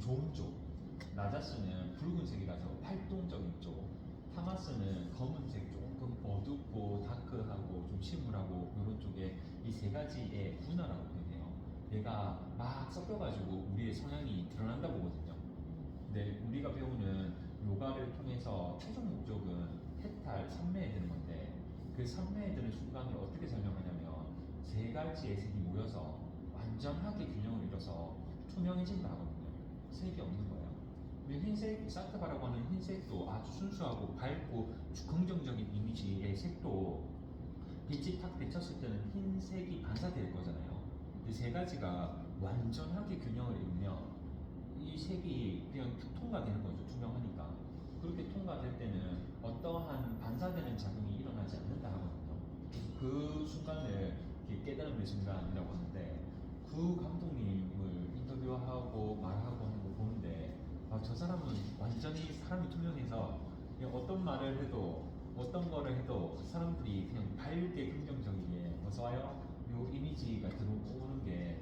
좋은 쪽, 나자스는 붉은색이라서 활동적인 쪽, 타마스는 검은색 조금 어둡고 다크하고 좀 침울하고 이런 쪽에 이 세 가지의 분화라고 표현해요. 얘가 막 섞여가지고 우리의 성향이 드러난다 보거든요. 근데 우리가 배우는 요가를 통해서 최종 목적은 해탈, 삼매에 드는 건데 그 삼매에 드는 순간을 어떻게 설명하냐면 세 가지의 색이 모여서 완전하게 균형을 이뤄서 투명해진다 하거든요. 색이 없는 거예요. 흰색, 사트바라고 하는 흰색도 아주 순수하고 밝고 긍정적인 이미지의 색도 빛이 탁 비쳤을 때는 흰색이 반사될 거잖아요. 이 세 가지가 완전하게 균형을 이루면 이 색이 그냥 통과되는 거죠. 투명하니까. 그렇게 통과될 때는 어떠한 반사되는 작용이 일어나지 않는다 하거든요. 그래서 그 순간을 깨달음의 순간이라고 하는데 그 감독님을 인터뷰하고 말하고 하는 거 보는데 저 사람은 완전히 사람이 투명해서 그냥 어떤 말을 해도 어떤 거를 해도 사람들이 그냥 밝게 긍정적이게 어서와요 요 이미지가 들어오는 게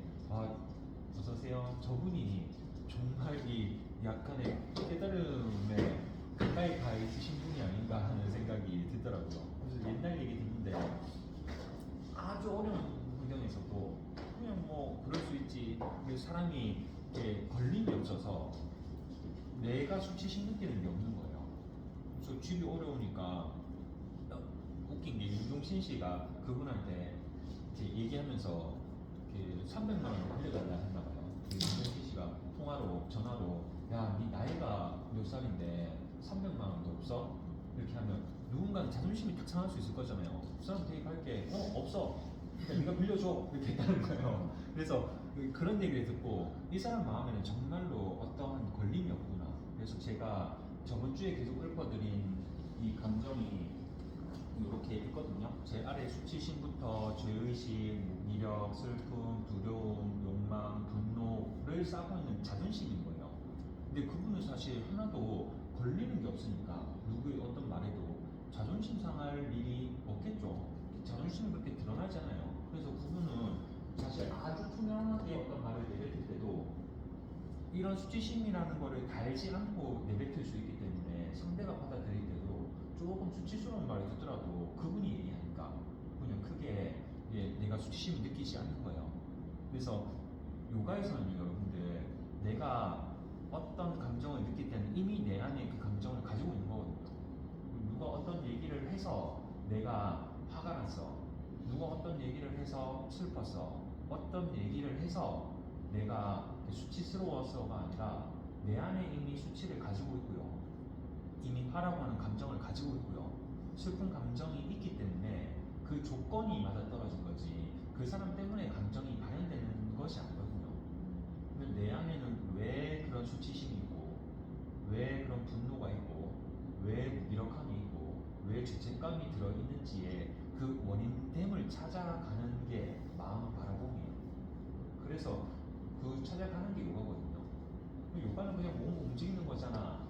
어서오세요 저분이 정말 이 약간의 깨달음에 가까이 가 있으신 분이 아닌가 하는 생각이 들더라고요. 그래서 옛날 얘기 듣는데 아주 어려운 환경에서도 그냥 뭐 그럴 수 있지 사람이 이렇게 걸림이 없어서 내가 수치심 느끼는 게 없는 거예요. 그래서 집이 어려우니까 웃긴 게 윤종신 씨가 그분한테 이렇게 얘기하면서 이렇게 300만 원을 빌려달라 했나 봐요. 윤종신 씨가 통화로 전화로 네 나이가 몇 살인데 300만 원도 없어? 이렇게 하면 누군가는 자존심이 탁 상할 수 있을 거잖아요. 그 사람 되게 밝게 없어. 그러니까 네가 빌려줘 이렇게 했다는 거예요. 그래서 그런 얘기를 듣고 이 사람 마음에는 정말로 어떠한 걸림이 없구나. 그래서 제가 저번 주에 계속 읊어드린 이 감정이 이렇게 있거든요. 제 아래 수치심부터 죄의식, 무기력, 슬픔, 두려움, 욕망, 분노를 쌓고 있는 자존심인 거예요. 근데 그분은 사실 하나도 걸리는 게 없으니까 누구의 어떤 말에도 자존심 상할 일이 없겠죠. 자존심이 그렇게 드러나잖아요. 그래서 그분은 사실 아주 투명하게 어떤 말을 내뱉을 때도 이런 수치심이라는 거를 달지 않고 내뱉을 수 있기 때문에 상대가 받아들일 때도 조금 수치스러운 말을 듣더라도 그분이 얘기하니까 그냥 크게 내가 수치심을 느끼지 않는 거예요. 그래서 요가에서는 여러분들 내가 어떤 감정을 느낄 때는 이미 내 안에 그 감정을 가지고 있는 거거든요. 누가 어떤 얘기를 해서 내가 화가 났어. 누가 어떤 얘기를 해서 슬펐어. 어떤 얘기를 해서 내가 수치스러워서가 아니라 내 안에 이미 수치를 가지고 있고요. 이미 화라고 하는 감정을 가지고 있고요. 슬픈 감정이 있기 때문에 그 조건이 맞아떨어진 거지 그 사람 때문에 감정이 발현되는 것이 아니거든요. 근데 내 안에는 왜 그런 수치심이 있고 왜 그런 분노가 있고 왜 무기력함이 있고 왜 죄책감이 들어있는지의 그 원인됨을 찾아가는 게 마음 바라봄이에요. 그래서 그 찾아가는 게 요가거든요. 요가는 그냥 몸 움직이는 거잖아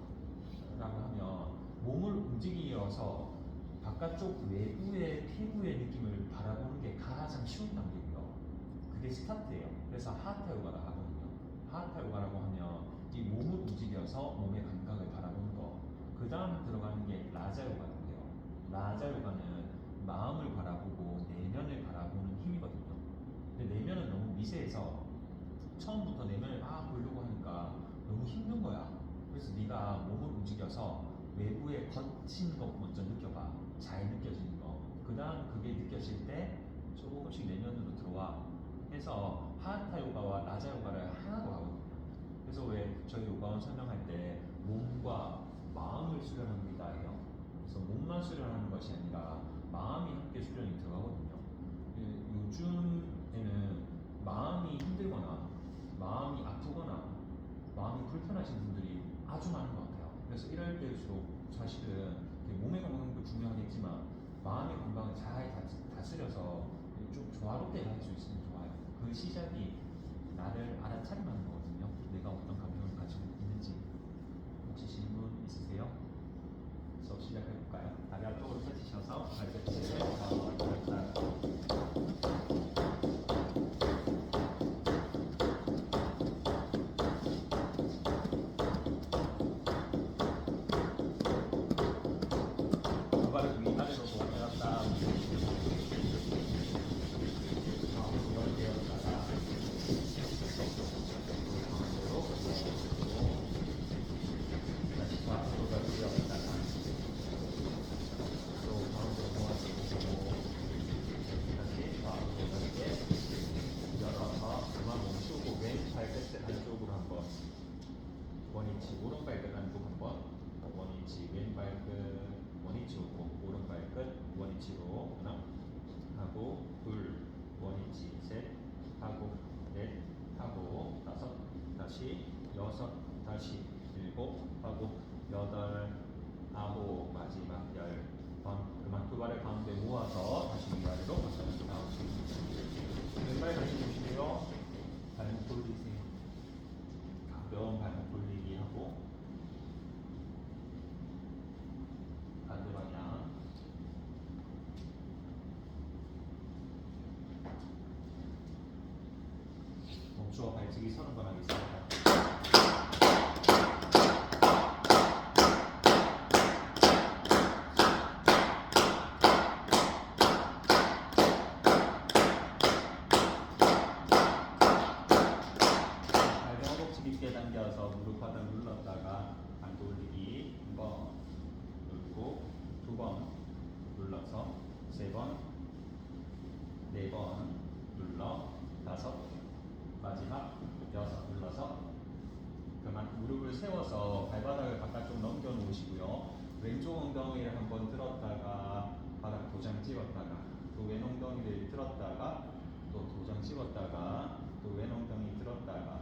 라고 하면 몸을 움직이어서 바깥쪽 외부의 피부의 느낌을 바라보는 게 가장 쉬운 단계고요. 그게 스타트예요. 그래서 하타 요가라 하거든요. 하타 요가라고 하면 이 몸을 움직여서 몸의 감각을 바라보는 거. 그 다음 들어가는 게 라자 요가라고 해요. 라자 요가는 마음을 바라보고 내면을 바라보는 힘이거든요. 근데 내면은 너무 미세해서 처음부터 내면을 막 보려고 하니까 너무 힘든 거야. 그래서 네가 몸을 움직여서 외부의 거친 것 먼저 느껴봐. 잘 느껴지는 거. 그 다음 그게 느껴질 때 조금씩 내면으로 들어와. 해서 하타 요가와 라자 요가를 하나로 하거든요. 그래서 왜 저희 요가원 설명할 때 몸과 마음을 수련합니다 해요. 그래서 몸만 수련하는 것이 아니라 마음이 함께 수련이 들어가거든요. 요즘에는 마음이 힘들거나 마음이 아프거나 마음이 불편하신 분들이 아주 많은 것 같아요. 그래서 이럴 때일수록 사실은 몸의 건강도 중요하겠지만 마음의 건강을 잘 다스려서 좀 조화롭게 할 수 있으면 좋아요. 그 시작이 나를 알아차림하는 거거든요. 내가 어떤 감정을 가지고 있는지. 혹시 질문 있으세요? 수업 시작해볼까요? 다리 앞쪽으로 펼치셔서 발끝을 여섯, 다시 일곱 하고 여덟, 아홉, 마지막 열 번. 그만 두 발을 가운데 모아서 다시 위아래로 마찬가지로 나오시고 왼발 다시 보시고요. 발목 돌리세요. 가벼운 발목 돌리기 하고 반대 방향. 멈추어 발치기 30번 하겠습니다. 발등 허벅지 깊게 당겨서 무릎 바닥 눌렀다가 반 돌리기 한 번 눌고 두 번 눌러서 세 번, 네 번 눌러 다섯, 마지막 여섯 눌러서 그만 무릎을 세워서 발바닥을 바깥쪽 넘겨 놓으시고요. 왼쪽 엉덩이를 한번 들었다가 바닥 도장 찍었다가 또 왼 엉덩이를 들었다가 또 도장 찍었다가 또 왼 엉덩이 들었다가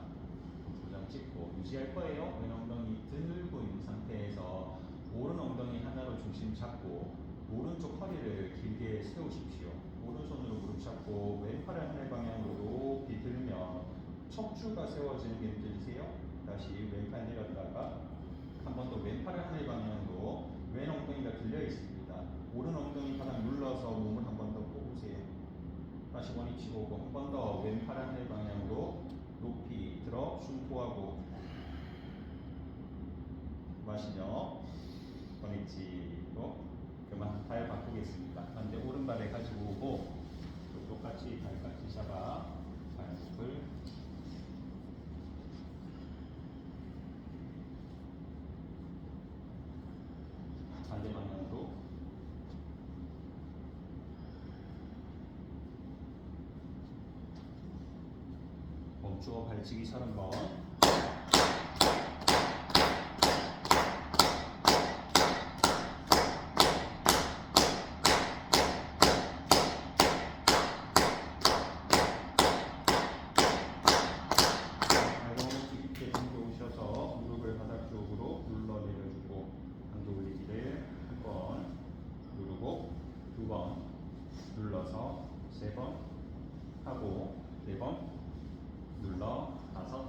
또 도장 찍고 유지할 거예요. 왼 엉덩이 들고 있는 상태에서 오른 엉덩이 하나로 중심 잡고 오른쪽 허리를 길게 세우십시오. 오른손으로 무릎 잡고 왼팔을 하늘 방향으로 높이 들면 척추가 세워지는 게 느껴지세요? 다시 왼팔 내렸다가 한 번 더 왼팔을 하늘 방향으로 왼 엉덩이가 들려 있습니다. 오른 엉덩이 바닥 눌러서 몸을 한 번 더 뽑으세요. 다시 원위치 보고 한 번 더 왼팔 하늘 방향으로 높이 들어 숨 토하고 마시며 원위치로 그만 발 바꾸겠습니다. 반대 오른발에 가지고 오고 또 똑같이 발까지 잡아 발목을 반대 방향으로 멈추어 발치기 30번. 발목을 깊게 당겨오셔서 무릎을 바닥 쪽으로 눌러 내려주고 강도 올리기를 한 번 누르고 두 번 눌러서 세 번 하고 네 번 눌러 다섯,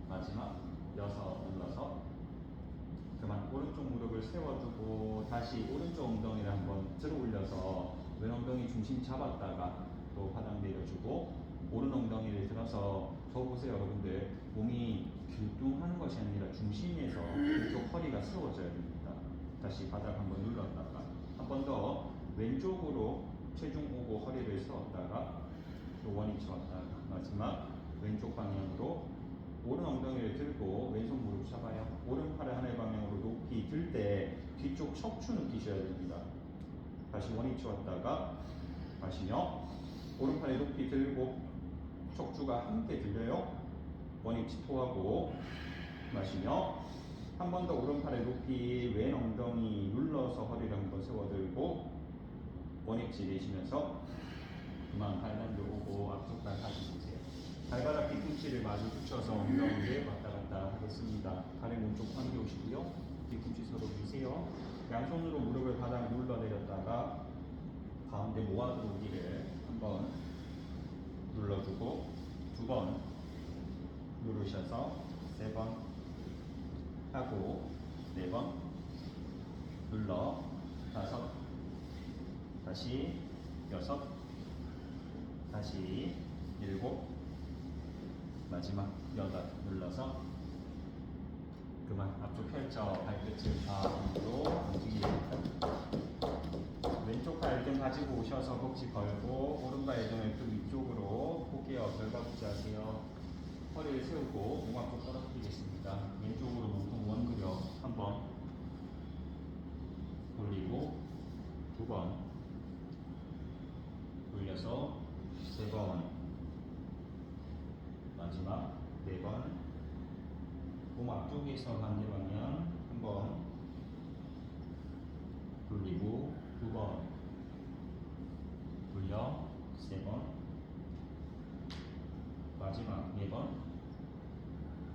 마지막 여섯 눌러서 그만 오른쪽 무릎을 세워주고 다시 오른쪽 엉덩이를 한번 들어 올려서 왼 엉덩이 중심 잡았다가 또 바닥 내려주고 오른 엉덩이를 들어서 저 보세요 여러분들. 몸이 균등하는 것이 아니라 중심에서 왼쪽 허리가 세워져야 됩니다. 다시 바닥 한번 눌렀다가 한 번 더 왼쪽으로 체중 오고 허리를 세웠다가 또 원위치 왔다가 마지막 왼쪽 방향으로 오른 엉덩이를 들고 왼손 무릎 잡아요. 오른팔을 하늘 방향으로 높이 들 때 뒤쪽 척추 느끼셔야 됩니다. 다시 원위치 왔다가 마시며 오른팔을 높이 들고 척추가 함께 들려요. 원위치 토하고 마시며 한 번 더 오른팔을 높이 왼 엉덩이 눌러서 허리를 한번 세워들고 원위치 내쉬면서 그만 발 당겨 오고 앞쪽 발 다시 보세요. 발바닥 뒤꿈치를 마주 붙여서 엉덩이를 왔다 갔다 하겠습니다. 발의 몸쪽 당겨오시고요. 뒤꿈치 서로 미세요. 양손으로 무릎을 바닥 눌러 내렸다가 가운데 모아 들어오기를 한 번 눌러주고 두 번 누르셔서 세 번 하고 네 번 눌러 다섯, 다시 여섯, 다시 일곱, 마지막 여덟 눌러서 그만 앞쪽 펼쳐 발끝을 좌우로 움직입니다. 왼쪽 발 등 가지고 오셔서 복지 걸고 오른발 등을 그 위쪽으로 포개어 결과붙지 하세요. 허리를 세우고 몸 앞으로 떨어뜨리겠습니다. 왼쪽으로 몸통 원그려 한 번 돌리고 두 번 돌려서 세 번 마지막 네 번 몸 앞쪽에서 반대 방향 한 번 돌리고 두 번 돌려 세 번 마지막 네 번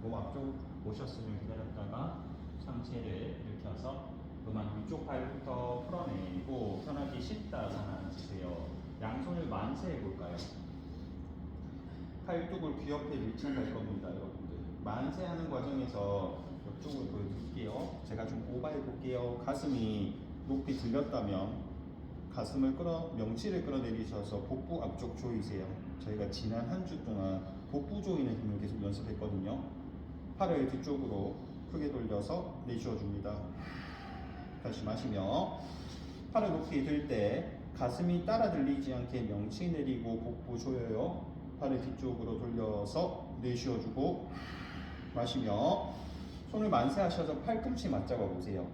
몸 앞쪽 오셨으면 기다렸다가 상체를 이렇게 해서 그만 위쪽 발부터 풀어내고 편하게 쉽다 앉으세요. 양손을 만세해 볼까요? 팔뚝을 귀 옆에 밀착할 겁니다, 여러분들. 만세하는 과정에서 이쪽으로 보여드릴게요. 제가 좀 오버해 볼게요. 가슴이 높이 들렸다면 가슴을 명치를 끌어내리셔서 복부 앞쪽 조이세요. 저희가 지난 한 주 동안 복부 조이는 힘을 계속 연습했거든요. 팔을 뒤쪽으로 크게 돌려서 내쉬어 줍니다. 다시 마시며 팔을 높이 들 때 가슴이 따라 들리지 않게 명치 내리고 복부 조여요. 팔을 뒤쪽으로 돌려서 내쉬어 주고 마시며 손을 만세하셔서 팔꿈치 맞잡아 보세요.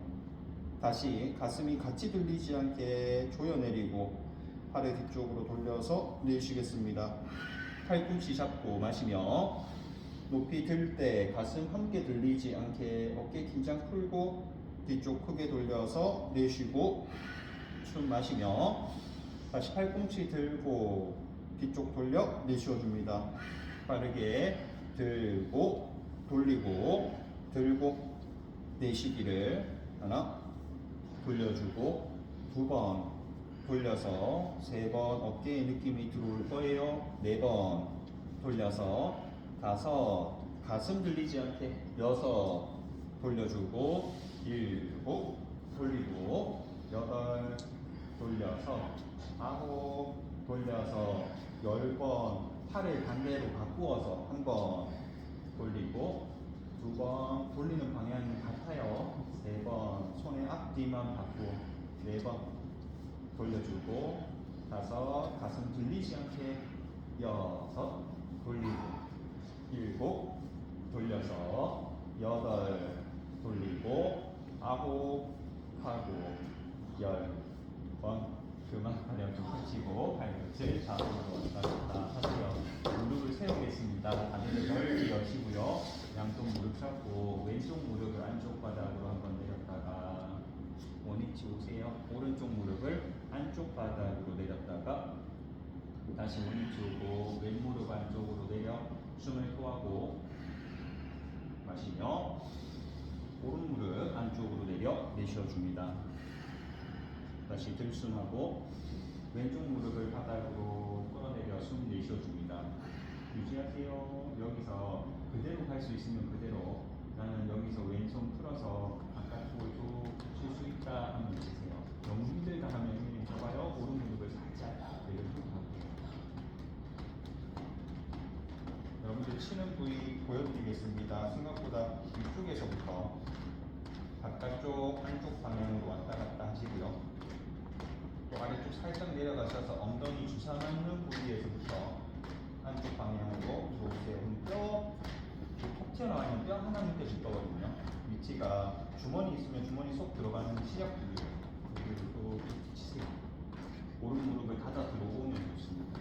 다시 가슴이 같이 들리지 않게 조여내리고 팔을 뒤쪽으로 돌려서 내쉬겠습니다. 팔꿈치 잡고 마시며 높이 들 때 가슴 함께 들리지 않게 어깨 긴장 풀고 뒤쪽 크게 돌려서 내쉬고 숨 마시며 다시 팔꿈치 들고 뒤쪽 돌려 내쉬어줍니다. 빠르게 들고 돌리고 들고 내쉬기를 하나 돌려주고 두 번 돌려서 세 번 어깨에 느낌이 들어올 거예요. 네 번 돌려서 다섯 가슴 들리지 않게 여섯 돌려주고 일곱 돌리고 여덟 돌려서 아홉 돌려서 10번 팔을 반대로 바꾸어서 한 번 돌리고 두 번 돌리는 방향이 같아요. 세 번 손의 앞뒤만 바꾸고 네 번 돌려주고 다섯 가슴 들리지 않게 여섯 돌리고 일곱 돌려서 여덟 돌리고 아홉 하고 10번 그만하면 좀 펼치고 발끝을 좌우로 왔다 갔다 하세요. 무릎을 세우겠습니다. 다리를 넓게 여시고요. 양쪽 무릎 잡고 왼쪽 무릎을 안쪽 바닥으로 한번 내렸다가 원위치 오세요. 오른쪽 무릎을 안쪽 바닥으로 내렸다가 다시 원위치 오고 왼 무릎 안쪽으로 내려 숨을 토하고 마시며 오른 무릎 안쪽으로 내려 내쉬어줍니다. 다시 들숨하고 왼쪽 무릎을 바닥으로 끌어내려 숨 내쉬어줍니다. 유지하세요. 여기서 그대로 갈 수 있으면 그대로 나는 여기서 왼손 풀어서 바깥쪽을 쭉 칠 수 있다 하면 내쉬세요. 너무 힘들다 하면 힘이 잡아요. 오른 무릎을 살짝 내려주고 갈게요. 여러분들 치는 부위 보여드리겠습니다. 생각보다 위쪽에서부터 바깥쪽 안쪽 방향으로 왔다 갔다 하시고요. 또 아래쪽 살짝 내려가셔서 엉덩이 주사 맞는 부위에서부터 안쪽 방향으로 들어오세요. 그럼 톡 튀어나와 있는 뼈 하나 느껴질 거거든요. 위치가 주머니 있으면 주머니 쏙 들어가는 시약 부위예요. 여기로 또 치세요. 오른 무릎을 닫아 들어오면 좋습니다.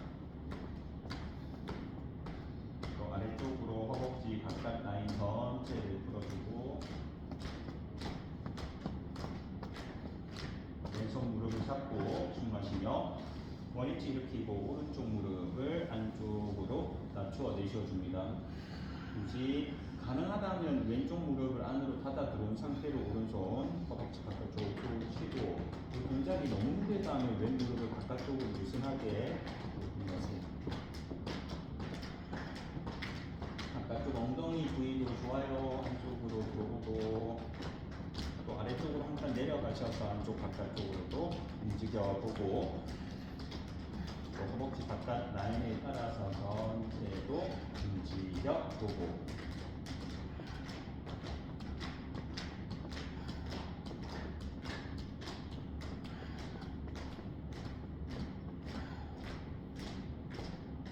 또 아래쪽으로 허벅지 바깥 라인 전체를 풀어주고 왼손 무릎을 잡고 숨 마시며 원위치 일으키고 오른쪽 무릎을 안쪽으로 낮추어 내쉬어줍니다. 굳이 가능하다면 왼쪽 무릎을 안으로 닫아 들어온 상태로 오른손 허벅지 바깥쪽으로 치고 그 동작이 너무 힘들다면 왼 무릎을 바깥쪽으로 느슨하게 돌리세요. 바깥쪽 엉덩이 부위도 좋아요. 안쪽으로 들어오고 또 아래쪽으로 항상 내려가셔서 안쪽 바깥쪽으로도 움직여보고 또 허벅지 바깥 라인에 따라서 전체도 움직여보고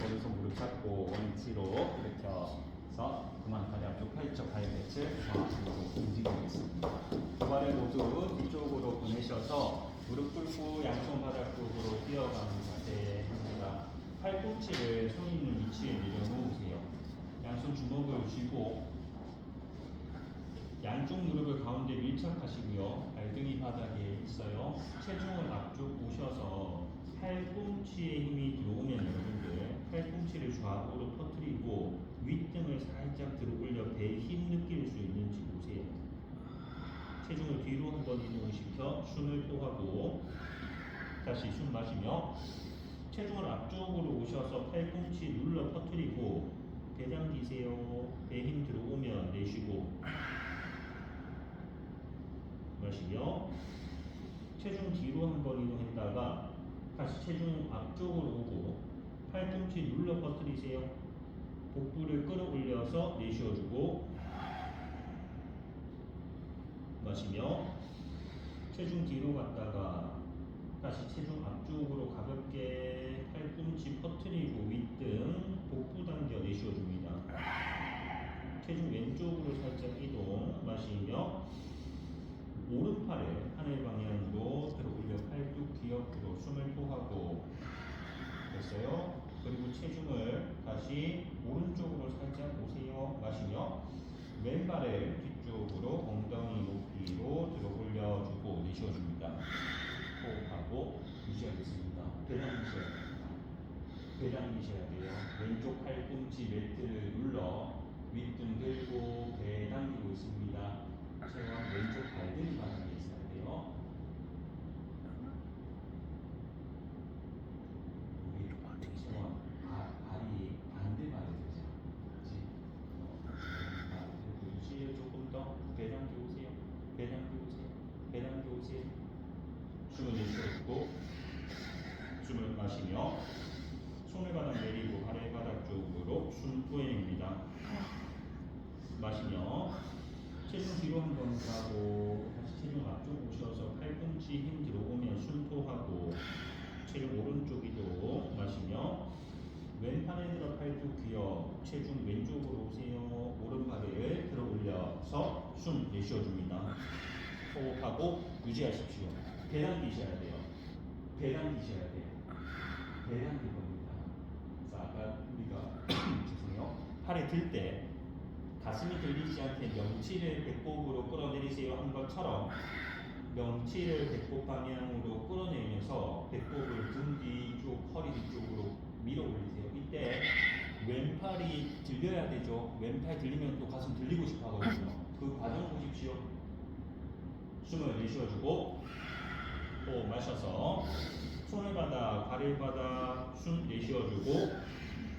오른손 무릎 잡고 원위치로 일으켜서 그만 다리 앞쪽 펼쳐 발끝을 좌우로 움직이겠습니다. 두 발을 모두 뒤쪽으로 보내셔서 무릎 꿇고 양손 바닥 쪽으로 뛰어가는 자세 합니다. 팔꿈치를 손 있는 위치에 내려놓으세요. 양손 주먹을 쥐고 양쪽 무릎을 가운데 밀착하시고요. 발등이 바닥에 있어요. 체중을 앞쪽 오셔서 팔꿈치에 힘이 들어오면 여러분들 팔꿈치를 좌우로 터뜨리고 윗등을 살짝 들어 올려 배에 힘 느낄 수 있는지 보세요. 체중을 뒤로 한번 이동시켜 숨을 토하고 다시 숨 마시며 체중을 앞쪽으로 오셔서 팔꿈치 눌러 퍼뜨리고 배 당기세요. 배 힘 들어오면 내쉬고 마시며 체중 뒤로 한번 이동했다가 다시 체중 앞쪽으로 오고 팔꿈치 눌러 퍼뜨리세요. 복부를 끌어올려서 내쉬어주고 마시며 체중 뒤로 갔다가 다시 체중 앞쪽으로 가볍게 팔꿈치 퍼뜨리고 윗등 복부 당겨 내쉬어줍니다. 체중 왼쪽으로 살짝 이동 마시며 오른팔을 하늘 방향으로 들어 올려 팔뚝 귀 옆으로 숨을 토하고 됐어요. 그리고 체중을 다시 오른쪽으로 살짝 오세요. 마시며 왼발을 뒤쪽으로 엉덩이 높이로 들어 올려주고 내쉬어줍니다. 호흡하고 유지하겠습니다. 배 당기셔야 됩니다. 배 당기셔야 돼요. 왼쪽 팔꿈치 매트를 눌러 윗등 들고 배 당기고 있습니다. 체형 왼쪽 발등이 바닥에 있어야 돼요. 우리 체형 발이 반대 발에 되죠. 그렇지? 유지를 조금 더 배 당겨 오세요. 배 당겨 오세요. 배 당겨 오세요. 숨을 내쉬어주고 숨을 마시며 손을바닥 내리고 아래바닥 쪽으로 숨 토해냅니다. 마시며 체중 뒤로 한번 가고 다시 체중 앞쪽 오셔서 팔꿈치 힘 들어오면 숨 토하고 체중 오른쪽 이동 마시며 왼팔에 들어 팔뚝 귀여 체중 왼쪽으로 오세요. 오른팔을 들어 올려서 숨 내쉬어줍니다. 호흡하고 유지하십시오. 배 당기셔야 돼요. 배 당기셔야 돼요. 배 당길 겁니다. 그래서 아까 우리가 죄송해요. 팔에 들 때 가슴이 들리지 않게 명치를 배꼽으로 끌어내리세요 한 것처럼 명치를 배꼽 방향으로 끌어내면서 배꼽을 등 뒤쪽, 허리 뒤쪽으로 밀어 올리세요. 이때 왼팔이 들려야 되죠. 왼팔 들리면 또 가슴 들리고 싶어 하거든요. 그 과정 보십시오. 숨을 내쉬어주고 호흡 마셔서 손을 받아 발을 받아 숨 내쉬어주고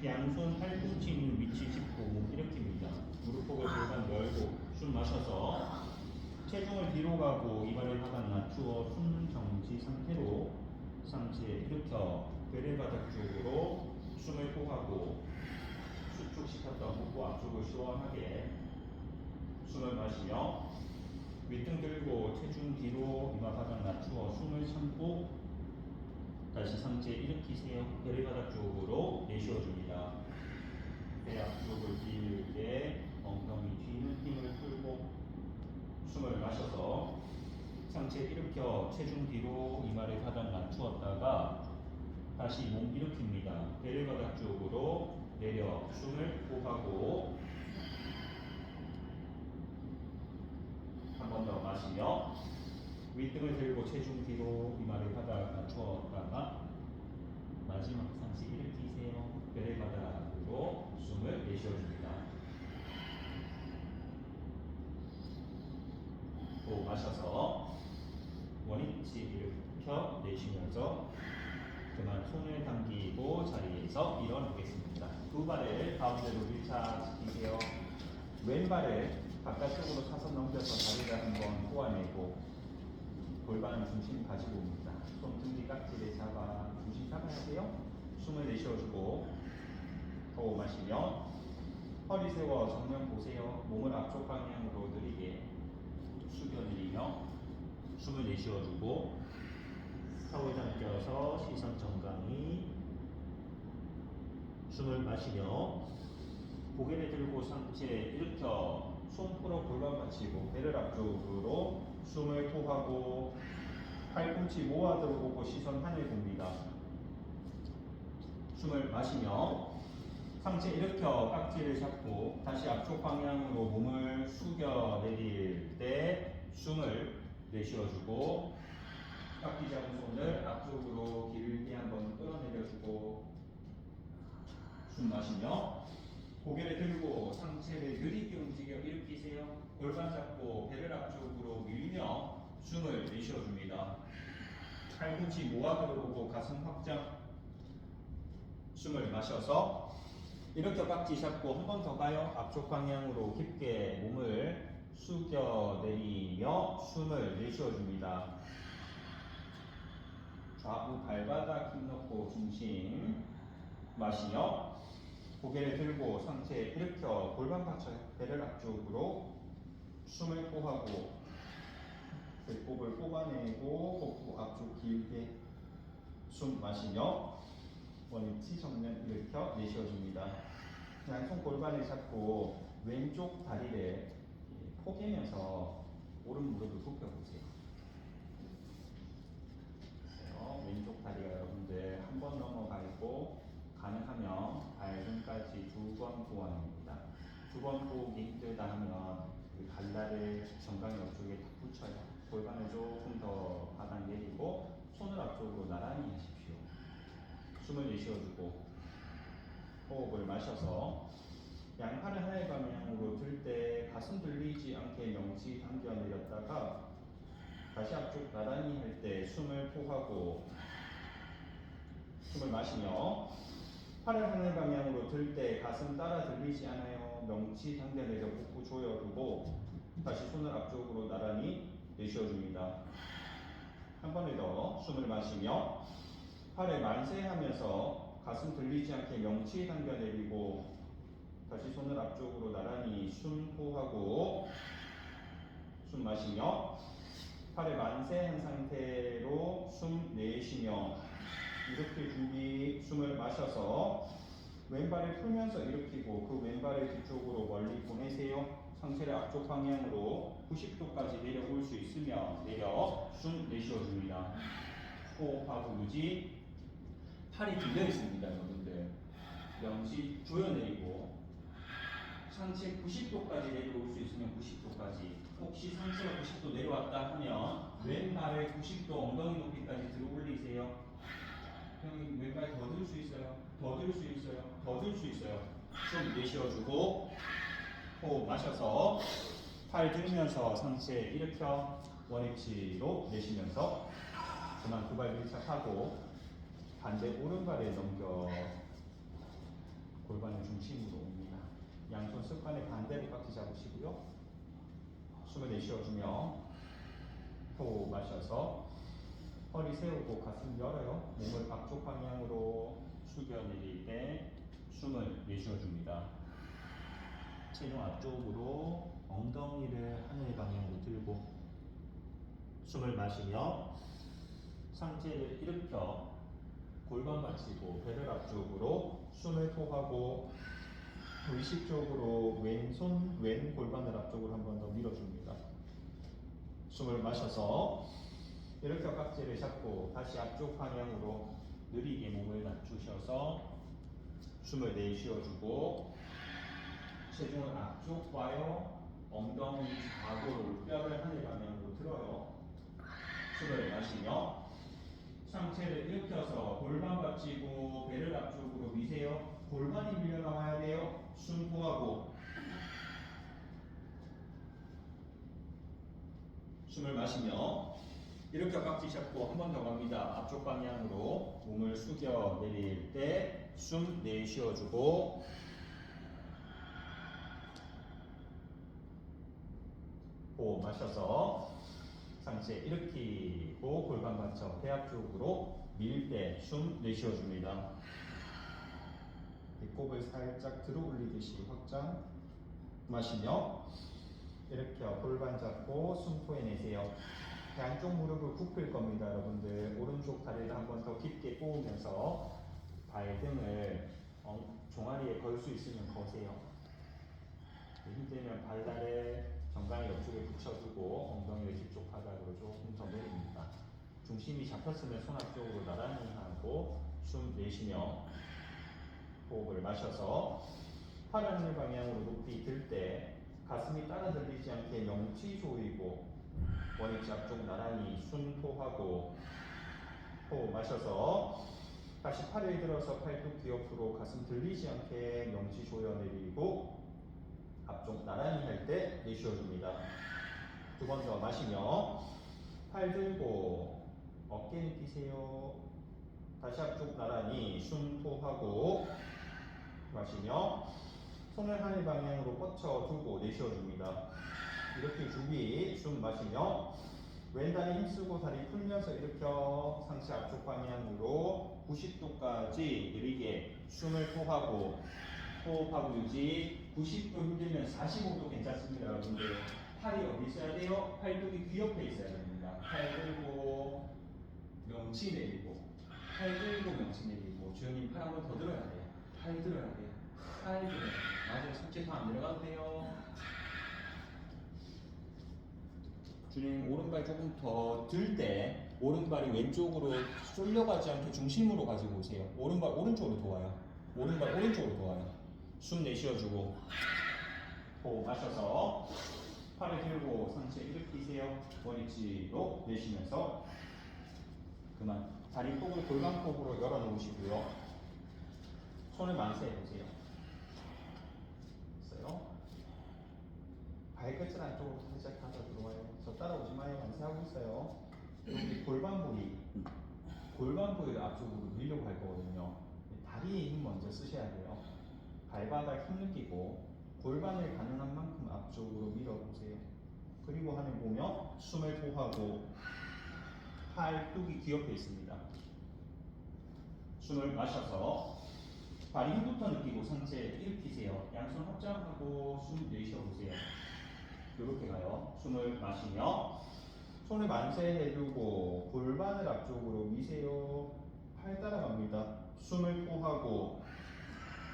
양손 팔꿈치 있는 위치 짚고 목 일으킵니다. 무릎목을 골반 열고 숨 마셔서 체중을 뒤로 가고 이발을 바닥 낮추어 숨 정지 상태로 상체 일으켜 배를 바닥 쪽으로 숨을 토하고 수축시켰던 복부 앞쪽을 시원하게 숨을 마시며 윗등 들고 체중 뒤로 이마 바닥 낮추어 숨을 참고 다시 상체 일으키세요. 배를바닥 쪽으로 내쉬어줍니다. 배 앞쪽을 길게 엉덩이 뒤는 힘을 풀고 숨을 마셔서 상체 일으켜 체중 뒤로 이마를 바닥 낮추었다가 다시 몸 일으킵니다. 배를 바닥 쪽으로 내려 숨을 호흡하고 한 번 더 마시며 윗등을 들고 체중 뒤로 이마를 바닥 낮추었다가 마지막 상체 일으키세요. 배를 바닥으로 숨을 내쉬어줍니다. 호흡 마셔서 원위치 일으켜 내쉬면서 그만 손을 당기고 자리에서 일어나겠습니다. 두 발을 가운데로 밀착시키세요. 왼발을 바깥쪽으로 차선 넘겨서 다리를 한번 꼬아내고 골반 중심 가지고 옵니다. 손등뒤 깍지를 잡아 중심 잡아야 돼요. 숨을 내쉬어주고 호흡 마시며 허리 세워 정면 보세요. 몸을 앞쪽 방향으로 느리게 숙여내리며 숨을 내쉬어주고 턱을 당겨서 시선 정강이 숨을 마시며 고개를 들고 상체 일으켜 손 풀어 골반 받치고 배를 앞쪽으로 숨을 토하고 팔꿈치 모아 들어오고 시선 하늘 봅니다. 숨을 마시며 상체 일으켜 깍지를 잡고 다시 앞쪽 방향으로 몸을 숙여 내릴 때 숨을 내쉬어주고 깍지 잡은 손을 앞쪽으로 길게 한번 끌어내려주고 숨 마시며 고개를 들고 상체를 느리게 움직여 일으키세요. 골반 잡고 배를 앞쪽으로 밀며 숨을 내쉬어줍니다. 팔꿈치 모아으로 오고 가슴 확장. 숨을 마셔서 이렇게 깍지 잡고 한 번 더 가요. 앞쪽 방향으로 깊게 몸을 숙여 내리며 숨을 내쉬어줍니다. 좌우 발바닥 힘 넣고 중심 마시며 고개를 들고 상체 일으켜 골반 받쳐 배를 앞쪽으로 숨을 호하고 배꼽을 뽑아내고 복부 앞쪽 길게 숨 마시며 원위치 정면 일으켜 내쉬어줍니다. 양손 골반을 잡고 왼쪽 다리를 포개면서 오른 무릎을 굽혀보세요. 왼쪽 다리가 여러분들 한 번 넘어가 있고 가능하면 발등까지 두 번 보완입니다. 두 번 보기 힘들다 하면 그 갈라를 정강이 옆쪽에 딱 붙여요. 골반을 조금 더 바닥 내리고 손을 앞쪽으로 나란히 하십시오. 숨을 내쉬어주고 호흡을 마셔서 양팔을 하늘 방향으로 들 때 가슴 들리지 않게 명치 당겨 내렸다가 다시 앞쪽 나란히 할 때 숨을 토하고 숨을 마시며 팔을 하늘 방향으로 들 때 가슴 따라 들리지 않아요. 명치 당겨 내려 복부 조여두고 다시 손을 앞쪽으로 나란히 내쉬어줍니다. 한 번에 더 숨을 마시며 팔을 만세하면서 가슴 들리지 않게 명치 당겨 내리고 다시 손을 앞쪽으로 나란히 숨 호하고 숨 마시며 팔을 만세한 상태로 숨 내쉬며 이렇게 준비. 숨을 마셔서 왼발을 풀면서 일으키고 그 왼발을 뒤쪽으로 멀리 보내세요. 상체를 앞쪽 방향으로 90도까지 내려올 수 있으면 내려 숨 내쉬어줍니다. 호흡하고 유지. 팔이 들려 있습니다, 여러분들. 명치 조여내리고 상체 90도까지 내려올 수 있으면 90도까지. 혹시 상체가 90도 내려왔다 하면 왼발을 90도 엉덩이 높이까지 들어 올리세요. 형님 왼발 더 들 수 있어요? 더 들 수 있어요? 더 들 수 있어요? 숨 내쉬어주고 호흡 마셔서 팔 들면서 상체 일으켜 원위치로 내쉬면서 그만 두 발 밀착하고 반대 오른발에 넘겨 골반을 중심으로 옵니다. 양손 습관에 반대로 깍지 잡으시고요. 숨을 내쉬어주며 호흡 마셔서 허리 세우고 가슴 열어요. 몸을 앞쪽 방향으로 숙여 내릴 때 숨을 내쉬어줍니다. 체중 앞쪽으로 엉덩이를 하늘 방향으로 들고 숨을 마시며 상체를 일으켜 골반 받치고 배를 앞쪽으로 숨을 토하고 의식적으로 왼손 왼 골반을 앞쪽으로 한 번 더 밀어줍니다. 숨을 마셔서 이렇게 깍지를 잡고 다시 앞쪽 방향으로 느리게 몸을 낮추셔서 숨을 내쉬어주고 체중을 앞쪽 봐요. 엉덩이 좌골 뼈를 하늘 방향으로 들어요. 숨을 마시며 상체를 일으켜서 골반 받치고 배를 앞쪽으로 미세요. 골반이 밀려 나와야 돼요. 숨 호하고 숨을 마시며 이렇게 깍지 잡고 한 번 더 갑니다. 앞쪽 방향으로 몸을 숙여 내릴 때 숨 내쉬어주고 호흡 마셔서 상체 일으키고 골반 받쳐 배 앞쪽으로 밀 때 숨 내쉬어줍니다. 배꼽을 살짝 들어 올리듯이 확장 마시며 이렇게 골반 잡고 숨 토해내세요. 양쪽 무릎을 굽힐 겁니다, 여러분들. 오른쪽 다리를 한 번 더 깊게 꼬으면서 발등을 종아리에 걸 수 있으면 거세요. 힘들면 발날에 정강이 옆쪽에 붙여주고 엉덩이를 뒤쪽 바닥으로 조금 더 내립니다. 중심이 잡혔으면 손 앞쪽으로 나란히 하고 숨 내쉬며 호흡을 마셔서 팔 하늘 방향으로 높이 들 때 가슴이 따라 들리지 않게 명치 조이고 원위치 앞쪽 나란히 숨 토하고 호흡 마셔서 다시 팔을 들어서 팔뚝 뒤 옆으로 가슴 들리지 않게 명치 조여 내리고 앞쪽 나란히 할 때 내쉬어줍니다. 두 번 더 마시며 팔 들고 어깨 느끼세요. 다시 앞쪽 나란히 숨 토하고 마시며 손을 하늘 방향으로 뻗쳐두고 내쉬어줍니다. 이렇게 준비. 숨 마시며 왼다리 힘쓰고 다리 풀면서 일으켜 상체 앞쪽 방향으로 90도까지 느리게 숨을 토하고 호흡하고 유지. 90도 힘들면 45도 괜찮습니다. 여러분들 팔이 어디 있어야 돼요? 팔뚝이 귀 옆에 있어야 됩니다. 팔 들고 명치 내리고 팔 들고 명치 내리고. 주연님 팔 한 번 더 들어야 돼요. 팔 들어야 돼요. 팔 들어야 돼요. 맞아요. 숙제 안 내려가도 돼요. 주님 오른발 조금 더 들 때 오른발이 왼쪽으로 쏠려가지 않게 중심으로 가지고 오세요. 오른발 오른쪽으로 도와요. 오른발 오른쪽으로 도와요. 숨 내쉬어주고 호흡 마셔서 팔을 들고 상체 일으키세요. 머리치로 내쉬면서 그만. 다리 폭을 골반폭으로 열어놓으시고요. 손을 만세해 보세요. 됐어요? 발끝을 안쪽으로 살짝 가져 들어와요. 저 따라오지 마요. 만세하고 있어요. 여기 골반 부위를 앞쪽으로 밀려고 할 거거든요. 다리에 힘 먼저 쓰셔야 돼요. 발바닥 힘 느끼고 골반을 가능한 만큼 앞쪽으로 밀어보세요. 그리고 하늘 보며 숨을 토하고 팔뚝이 귀 옆에 있습니다. 숨을 마셔서 발이 힘부터 느끼고 상체 일으키세요. 양손 합장하고 숨 내쉬어보세요. 이렇게 가요. 숨을 마시며 손을 만세해두고 골반을 앞쪽으로 미세요. 팔 따라갑니다. 숨을 토하고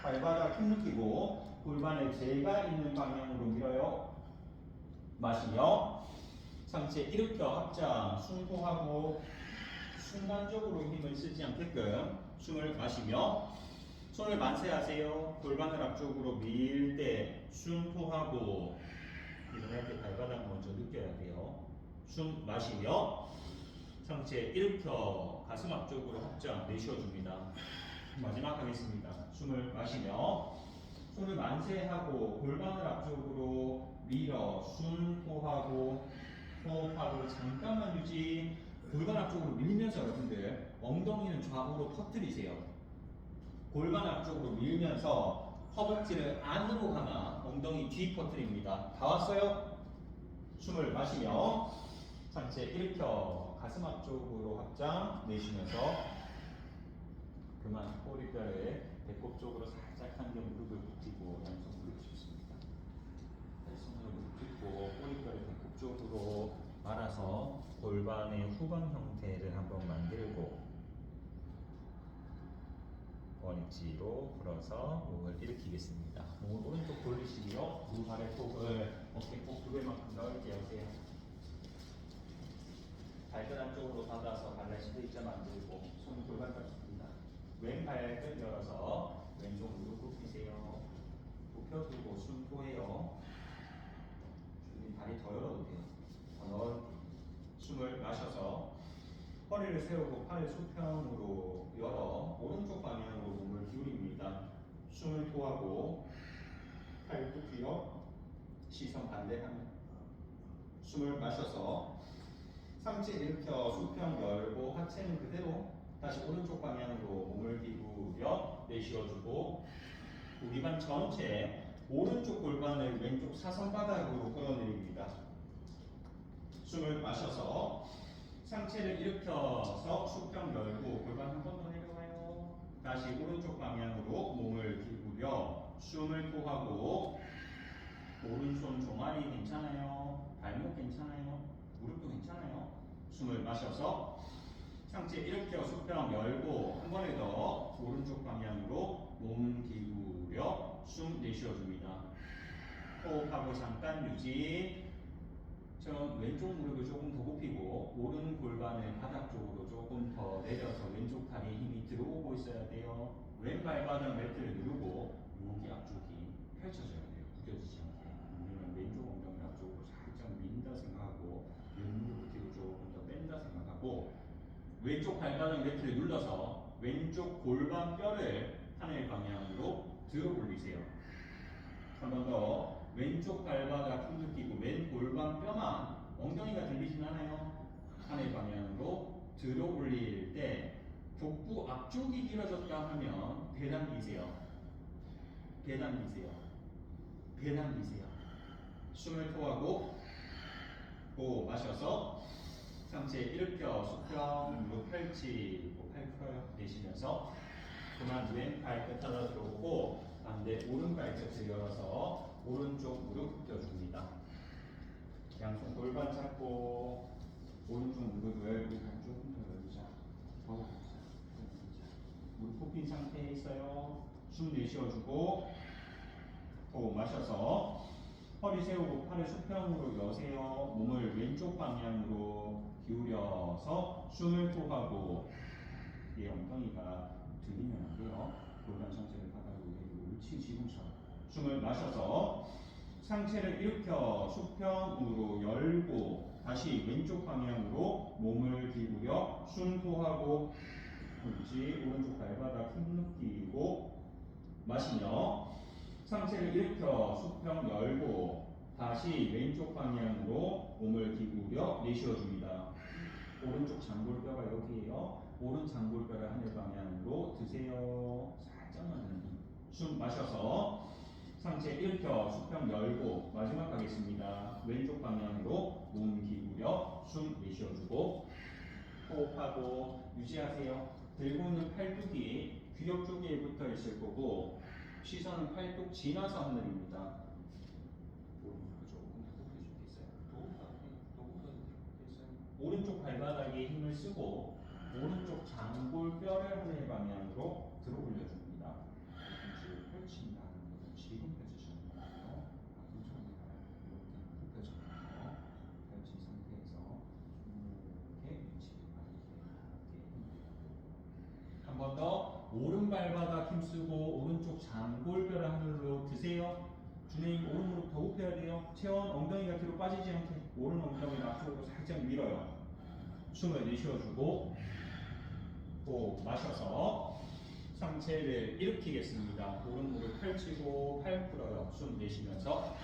발바닥 힘 느끼고 골반을 제가 있는 방향으로 밀어요. 마시며 상체 일으켜 합장 숨 토하고 순간적으로 힘을 쓰지 않게끔 숨을 마시며 손을 만세하세요. 골반을 앞쪽으로 밀 때 숨 토하고 일어날 때 발바닥 먼저 느껴야 돼요. 숨 마시며 상체 일으켜 가슴 앞쪽으로 합장 내쉬어줍니다. 마지막 하겠습니다. 숨을 마시며 손을 만세하고 골반을 앞쪽으로 밀어 숨 토하고 호흡하고 잠깐만 유지. 골반 앞쪽으로 밀면서 여러분들 엉덩이는 좌우로 퍼뜨리세요. 골반 앞쪽으로 밀면서 허벅지를 안으로 감아 엉덩이 뒤 퍼뜨립니다. 다 왔어요? 숨을 마시며 상체 일으켜 가슴 앞쪽으로 확장 내쉬면서 그만. 꼬리뼈를 배꼽 쪽으로 살짝 당겨 무릎을 굽히고 양손 무릎 짚습니다. 손으로 무릎 짚고 꼬리뼈를 배꼽 쪽으로 말아서 골반의 후방 형태를 한번 만들고 원위치로 풀어서 목을 일으키겠습니다. 목을 오른쪽 돌리시고요. 두 발의 폭을 어깨 꼭 2배만큼 넓게 하세요. 발끝 안쪽으로 받아서 발라시드 입자 만들고 손 골반 잡습니다. 왼 발끝 열어서 왼쪽 무릎 굽히세요. 굽혀두고 숨 토해요. 주님 다리 더 열어도 돼요. 더 넓게. 숨을 마셔서 허리를 세우고 팔을 수평으로 열어 오른쪽 방향으로 몸을 기울입니다. 숨을 토하고 팔뚝 뒤로 시선 반대하면 숨을 마셔서 상체 일으켜 수평 열고 하체는 그대로 다시 오른쪽 방향으로 몸을 기울여 내쉬어주고 우리반 전체 오른쪽 골반을 왼쪽 사선바닥으로 끌어내립니다. 숨을 마셔서 상체를 일으켜서 수평 열고 골반 한 번 더 내려와요. 다시 오른쪽 방향으로 몸을 기울여 숨을 토하고 오른손 종아리 괜찮아요? 발목 괜찮아요? 무릎도 괜찮아요? 숨을 마셔서 상체 일으켜 수평 열고 한 번에 더 오른쪽 방향으로 몸 기울여 숨 내쉬어줍니다. 호흡하고 잠깐 유지. 전 왼쪽 무릎을 조금 더 굽히고 오른 골반을 바닥 쪽으로 조금 더 내려서 왼쪽 다리에 힘이 들어오고 있어야 돼요. 왼 발바닥 매트를 누르고 여기 앞쪽이 펼쳐져야 돼요. 구겨지지 않게. 우리는 왼쪽 엉덩이 앞쪽으로 살짝 민다 생각하고 왼 무릎을 뒤로 조금 더 뺀다 생각하고 왼쪽 발바닥 매트를 눌러서 왼쪽 골반 뼈를 하늘 방향으로 들어 올리세요. 한 번 더. 왼쪽 발바닥 힘 느끼고 왼 골반 뼈만 엉덩이가 들리진 않아요. 하늘 방향으로 들어 올릴 때 복부 앞쪽이 길어졌다 하면 배 당기세요. 배 당기세요. 배 당기세요. 숨을 토하고 호흡 마셔서 상체 일으켜 수평 무릎 펼치고 팔 풀어요. 내쉬면서 그만 왼발 끝 하나 들어오고 반대 오른발 끝을 열어서 오른쪽 무릎 굽혀줍니다. 양손 골반 잡고 오른쪽 무릎 열고 조금 더 열자. 더 열자. 무릎 굽힌 상태에 있어요. 숨 내쉬어주고 호흡 마셔서 허리 세우고 팔을 수평으로 여세요. 몸을 왼쪽 방향으로 기울여서 숨을 토하고 이 엉덩이가 들리면 안 돼요. 골반 상체를 바닥으로 내리고 옳지 지금처럼 숨을 마셔서 상체를 일으켜 수평으로 열고 다시 왼쪽 방향으로 몸을 기울여 숨 토하고 옳지 오른쪽 발바닥 힘 느끼고 마시며 상체를 일으켜 수평 열고 다시 왼쪽 방향으로 몸을 기울여 내쉬어줍니다. 오른쪽 장골뼈가 여기에요. 오른 장골뼈를 하늘 방향으로 드세요. 살짝만 드는 힘. 숨 마셔서 상체 일으켜 수평 열고 마지막 가겠습니다. 왼쪽 방향으로 몸 기울여 숨 내쉬어주고 호흡하고 유지하세요. 들고 있는 팔뚝이 귀엽 쪽에 붙어 있을 거고 시선은 팔뚝 지나서 하늘입니다. 오른쪽 발바닥에 힘을 쓰고 오른쪽 장골뼈를 하늘 방향으로 들어 올려줍니다. 뒤꿈치를 펼친다는 것은 지금 펼치시는 거예요. 이렇게 펼쳐주는 거. 펼친 상태에서 이렇게 위치를 한 번 더 오른 발바닥 힘쓰고 오른쪽 장골뼈를 하늘로 드세요. 주님 오른 무릎 더 굽혀야 돼요. 체온 엉덩이가 뒤로 빠지지 않게 오른 엉덩이를 앞쪽으로 살짝 밀어요. 숨을 내쉬어주고 호흡 마셔서 상체를 일으키겠습니다. 오른 무릎 펼치고 팔 풀어요. 숨 내쉬면서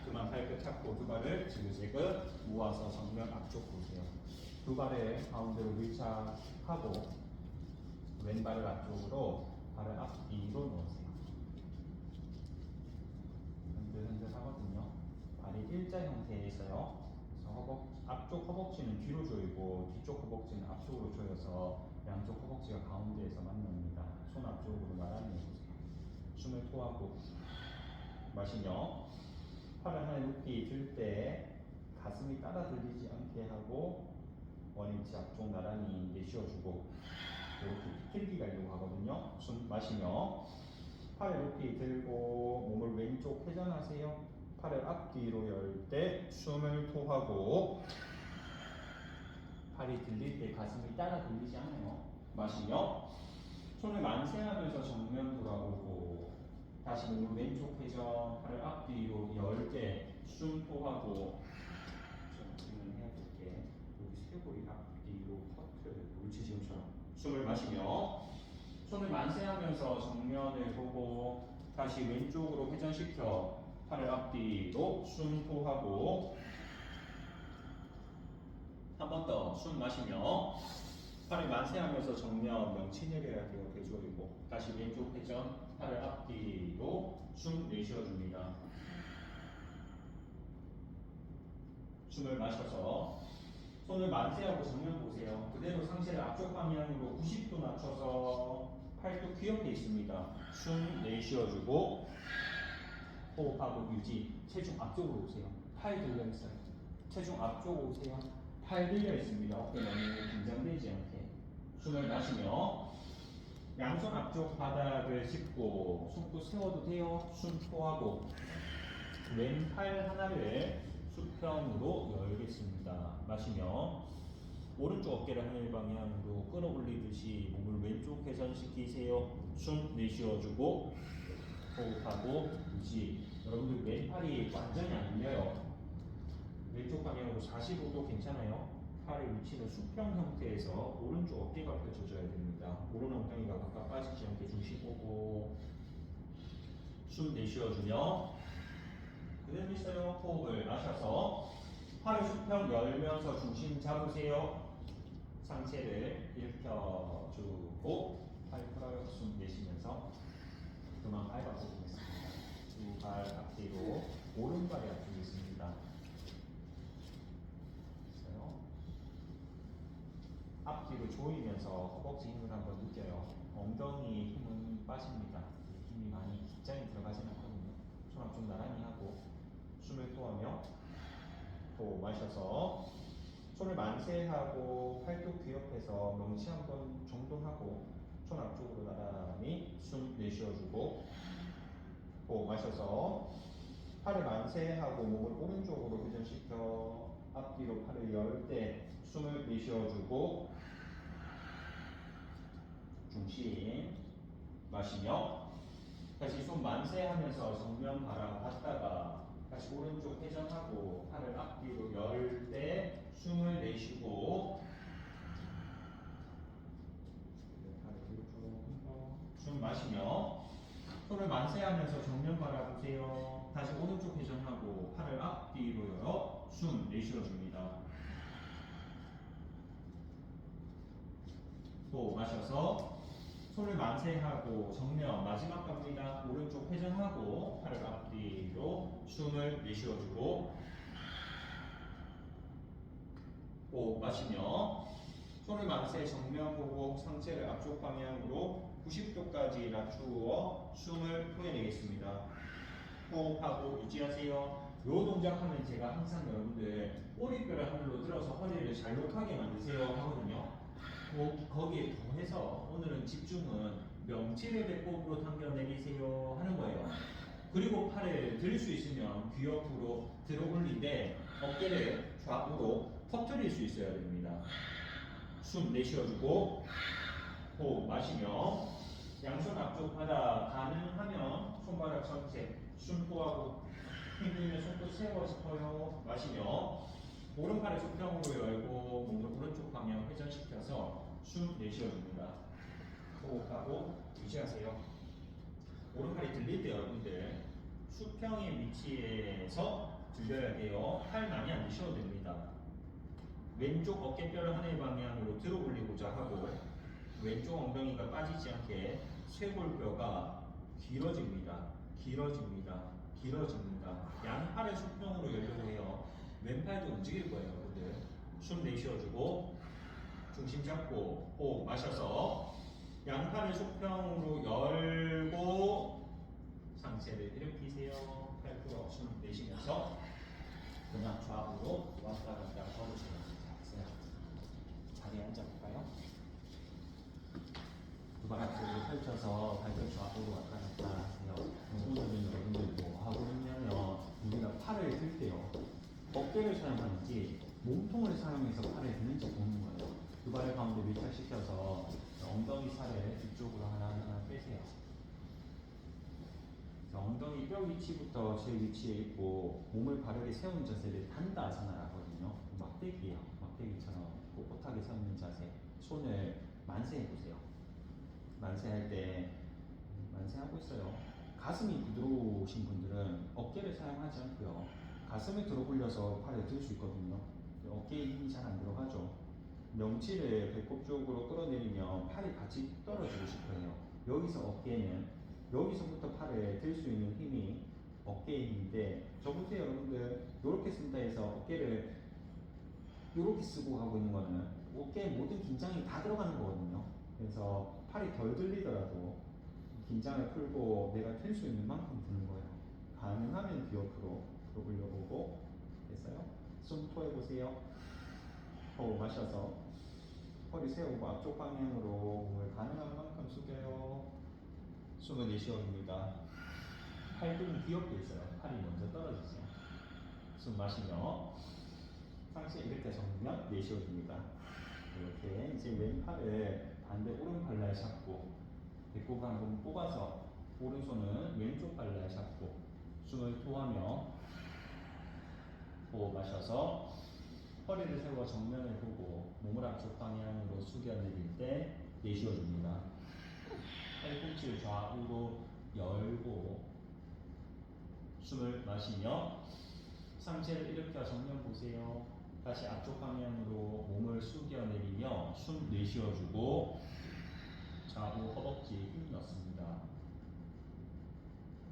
그만 발끝 잡고 두 발을 지그재그 모아서 정면 앞쪽 보세요. 두 발을 가운데로 밀착하고 왼발을 앞쪽으로 발을 앞뒤로 놓으세요. 흔들흔들 하거든요. 발이 일자 형태에 있어요. 그래서 앞쪽 허벅지는 뒤로 조이고 뒤쪽 허벅지는 앞쪽으로 조여서 양쪽 허벅지가 가운데에서 만납니다. 손 앞쪽으로 나란히 해보세요. 숨을 토하고 마시며 팔을 하늘 높이 들 때 가슴이 따라 들리지 않게 하고 원위치 앞쪽 나란히 내쉬어주고 이렇게 비틀기 가려고 하거든요. 숨 마시며 팔을 높이 들고 몸을 왼쪽 회전하세요. 팔을 앞뒤로 열 때 숨을 토하고 팔이 들릴 때 가슴이 따라 들리지 않아요. 마시며 손을 만세하면서 정면 돌아오고 다시 몸을 왼쪽 회전 팔을 앞뒤로 열 때 숨 토하고 질문해야 될 게 여기 쇄골이 앞뒤로 퍼트려요. 옳지 지금처럼 숨을 마시며 손을 만세하면서 정면을 보고 다시 왼쪽으로 회전시켜 팔을 앞뒤로 숨 토하고 한 번 더 숨 마시며 팔을 만세하면서 정면 명치 내려야 돼요. 대조이고 다시 왼쪽 회전 팔을 앞뒤로 숨 내쉬어줍니다. 숨을 마셔서 손을 만세하고 정면 보세요. 그대로 상체를 앞쪽 방향으로 90도 낮춰서 팔뚝 귀엽게 있습니다. 숨 내쉬어주고 호흡하고 유지. 체중 앞쪽으로 오세요. 팔 들려 있어요. 체중 앞쪽 오세요. 팔 들려 있습니다. 어깨 너무 긴장되지 않게. 숨을 마시며 양손 앞쪽 바닥을 짚고 손끝 세워도 돼요. 숨 토하고 왼팔 하나를 수평으로 열겠습니다. 마시며 오른쪽 어깨를 하늘 방향으로 끌어올리듯이 몸을 왼쪽 회전시키세요. 숨 내쉬어주고 호흡하고 유지. 여러분들 왼팔이 완전히 안 밀려요. 왼쪽 방향으로 45도 괜찮아요. 팔의 위치는 수평 형태에서 오른쪽 어깨가 펼쳐져야 됩니다. 오른 엉덩이가 바깥 빠지지 않게 중심 보고 숨 내쉬어주며 그대로 있어요. 호흡을 마셔서 팔을 수평 열면서 중심 잡으세요. 상체를 일으켜주고 팔 풀어요. 숨 내쉬면서 그만 발 바꿔보겠습니다. 두 발 앞뒤로 오른발이 앞뒤로 있습니다. 있어요. 앞뒤로 조이면서 허벅지 힘을 한번 느껴요. 엉덩이 힘은 빠집니다. 힘이 많이 긴장이 들어가지는 않거든요. 손 앞쪽 나란히 하고 숨을 토하며 또 마셔서 손을 만세하고 팔뚝 귀 옆에서 명치 한번 정돈하고 손 앞쪽으로 나란히 숨 내쉬어주고 또 마셔서 팔을 만세하고 몸을 오른쪽으로 회전시켜 앞뒤로 팔을 열 때 숨을 내쉬어주고 중심 마시며 다시 손 만세하면서 정면 바라봤다가 다시 오른쪽 회전하고 팔을 앞뒤로 열 때 숨을 내쉬고 팔을 뒤로 조금 숨 마시며 손을 만세하면서 정면 바라보세요. 다시 오른쪽 회전하고 팔을 앞뒤로 열어 숨 내쉬어줍니다. 또 마셔서 손을 만세하고 정면 마지막 갑니다. 오른쪽 회전하고 팔을 앞뒤로 숨을 내쉬어주고 또 마시며 손을 만세 정면 보고 상체를 앞쪽 방향으로 90도까지 낮추어 숨을 토해내겠습니다. 호흡하고 유지하세요. 이 동작하면 제가 항상 여러분들 꼬리뼈를 하늘로 들어서 허리를 잘록하게 만드세요 하거든요. 거기에 더해서 오늘은 집중은 명치를 배꼽으로 당겨 내리세요 하는 거예요. 그리고 팔을 들 수 있으면 귀 옆으로 들어 올리되 어깨를 좌우로 퍼뜨릴 수 있어야 됩니다. 숨 내쉬어주고 호흡 마시며 양손 앞쪽 바닥 가능하면 손바닥 전체 숨 토하고 힘들면 손끝 세워 싶어요. 마시며 오른팔을 수평으로 열고 몸을 오른쪽 방향 회전시켜서 숨 내쉬어줍니다. 호흡하고 유지하세요. 오른팔이 들릴 때 여러분들 수평의 위치에서 들려야 돼요. 팔 많이 안 드셔도 됩니다. 왼쪽 어깨뼈를 하늘 방향으로 들어 올리고자 하고 왼쪽 엉덩이가 빠지지 않게 쇄골뼈가 길어집니다. 길어집니다. 길어집니다. 양팔을 수평으로 열려고 해요. 왼팔도 움직일 거예요, 여러분들. 숨 내쉬어주고 중심 잡고 호흡 마셔서 양팔을 수평으로 열고 상체를 일으키세요. 팔 풀어 숨 내쉬면서 그냥 좌우로 왔다 갔다 걸으시면 됩니다. 자리에 앉아볼까요? 두 발 앞으로 펼쳐서 발끝 좌우로 왔다 갔다 하세요. 오늘은 여러분들 뭐 하고 있냐면 우리가 팔을 들 때요. 어깨를 사용하는지 몸통을 사용해서 팔을 드는지 보는 거예요. 두 발을 가운데 밀착시켜서 엉덩이 살을 뒤쪽으로 하나하나 빼세요. 엉덩이 뼈 위치부터 제 위치에 있고 몸을 바르게 세우는 자세를 단다아사나라 하거든요. 막대기예요. 막대기처럼 꼿꼿하게 서 있는 자세. 손을 만세해 보세요. 만세할 때 만세하고 있어요. 가슴이 부드러우신 분들은 어깨를 사용하지 않고요. 가슴을 들어 올려서 팔을 들 수 있거든요. 어깨에 힘이 잘 안 들어가죠. 명치를 배꼽 쪽으로 끌어내리면 팔이 같이 떨어지고 싶어요. 여기서 어깨는 여기서부터 팔을 들 수 있는 힘이 어깨의 힘인데 저 보세요 여러분들. 이렇게 쓴다 해서 어깨를 이렇게 쓰고 하고 있는 거는 어깨에 모든 긴장이 다 들어가는 거거든요. 그래서 팔이 덜 들리더라도 긴장을 풀고 내가 들 수 있는 만큼 드는 거예요. 가능하면 귀 옆으로 올려보고 됐어요? 숨 토해보세요. 호흡 마셔서 허리 세우고 앞쪽 방향으로 몸을 가능한 만큼 숙여요. 숨을 내쉬어줍니다. 팔뚝은 귀 옆에 있어요. 팔이 먼저 떨어지죠. 숨 마시며 상체 이렇게 정면 내쉬어줍니다. 이렇게 이제 왼팔을 반대 오른팔 날 잡고 배꼽 한번 뽑아서 오른손은 왼쪽 발 날 잡고 숨을 토하며 호흡 마셔서 허리를 세워 정면을 보고 몸을 앞쪽 방향으로 숙여내릴 때 내쉬어줍니다. 팔꿈치를 좌우로 열고 숨을 마시며 상체를 일으켜 정면 보세요. 다시 앞쪽 방향으로 몸을 숙여내리며 숨 내쉬어주고 좌우 허벅지에 힘 넣습니다.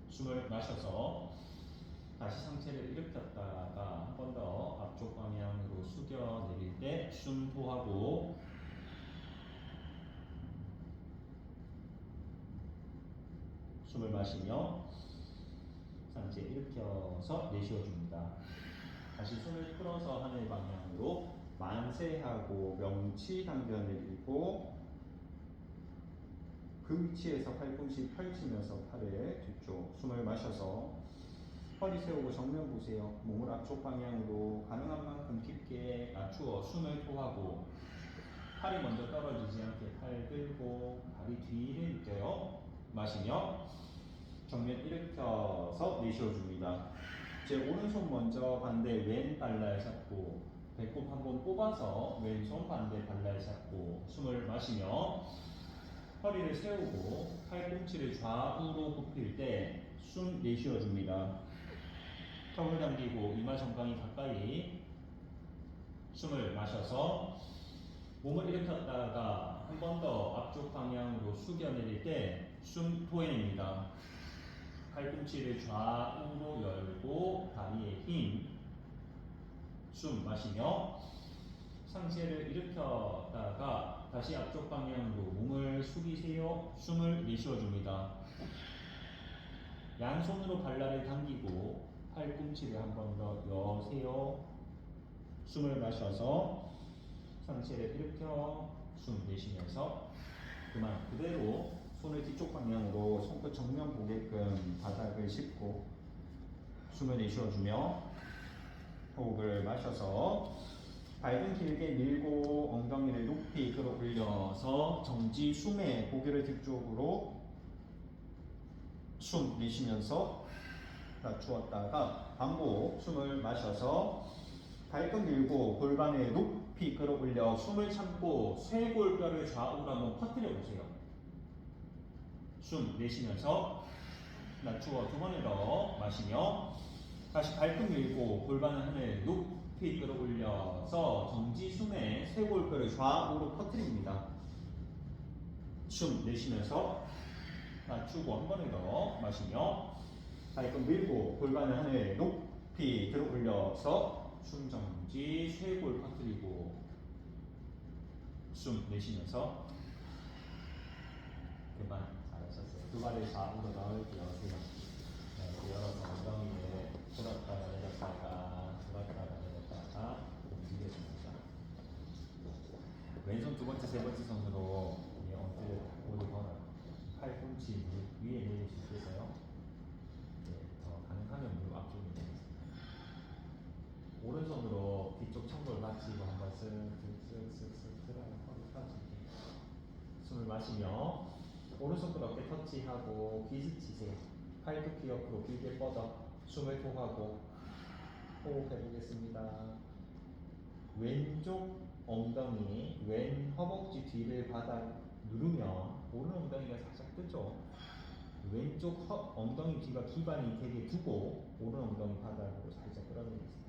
숨을 마셔서 다시 상체를 일으켰다가 한 번 더 앞쪽 방향으로 숙여내릴 때 숨 토하고 숨을 마시며 상체 일으켜서 내쉬어줍니다. 다시 손을 풀어서 하늘 방향으로 만세하고 명치 당겨내리고 그 위치에서 팔꿈치 펼치면서 팔을 뒤쪽 숨을 마셔서 허리 세우고 정면 보세요. 몸을 앞쪽 방향으로 가능한 만큼 깊게 낮추어 숨을 토하고 팔이 먼저 떨어지지 않게 팔 들고 다리 뒤를 느껴요. 마시며 정면 일으켜서 내쉬어줍니다. 제 오른손 먼저 반대 왼 발날 잡고 배꼽 한번 뽑아서 왼손 반대 발날 잡고 숨을 마시며 허리를 세우고 팔꿈치를 좌우로 굽힐 때 숨 내쉬어줍니다. 턱을 당기고 이마 정강이 가까이 숨을 마셔서 몸을 일으켰다가 한 번 더 앞쪽 방향으로 숙여내릴 때 숨 토해냅니다. 팔꿈치를 좌우로 열고 다리에 힘 숨 마시며 상체를 일으켰다가 다시 앞쪽 방향으로 몸을 숙이세요. 숨을 내쉬어줍니다. 양손으로 발날을 당기고 팔꿈치를 한 번 더 여세요. 숨을 마셔서 상체를 일으켜 숨 내쉬면서 그만 그대로 손을 뒤쪽 방향으로 손끝 정면 보게끔 바닥을 짚고 숨을 내쉬어주며 호흡을 마셔서 발등 길게 밀고 엉덩이를 높이 끌어올려서 정지 숨에 고개를 뒤쪽으로 숨 내쉬면서 낮추었다가 반복 숨을 마셔서 발등 밀고 골반을 높이 끌어올려 숨을 참고 쇄골뼈를 좌우로 한번 퍼뜨려 보세요. 숨 내쉬면서 낮추어 두 번을 더 마시며 다시 발등 밀고 골반을 하늘 높이 끌어올려서 정지 숨에 쇄골뼈를 좌우로 퍼뜨립니다. 숨 내쉬면서 낮추고 한 번을 더 마시며 발등 밀고 골반을 하늘 높이 들어올려서 숨 정지 쇄골 퍼뜨리고 숨 내쉬면서 그만 잘하셨어요. 두 발을 좌우로 넓게 여세요. 네, 열어서 엉덩이를 들었다가 내렸다가 들었다가 내렸다가 움직여줍니다. 왼손 두 번째 세 번째 손으로 엉덩이를 모두 걸어요. 팔꿈치 위에 내릴 수 있어요. 네, 더 가능하면 무릎 앞쪽에 내리세요. 오른손으로 뒤쪽 청골 받치고 한번 쓱쓱쓱쓱 들어요. 허리 펴주게. 숨을 마시며 오른손으로 어깨 터치하고 비스치세요. 팔굽히 옆으로 길게 뻗어 숨을 토하고 호흡해보겠습니다. 왼쪽 엉덩이, 왼 허벅지 뒤를 바닥 누르면 오른 엉덩이가 살짝 뜨죠. 왼쪽 엉덩이 뒤가 기반이 되게 두고 오른 엉덩이 바닥으로 살짝 끌어내리세요.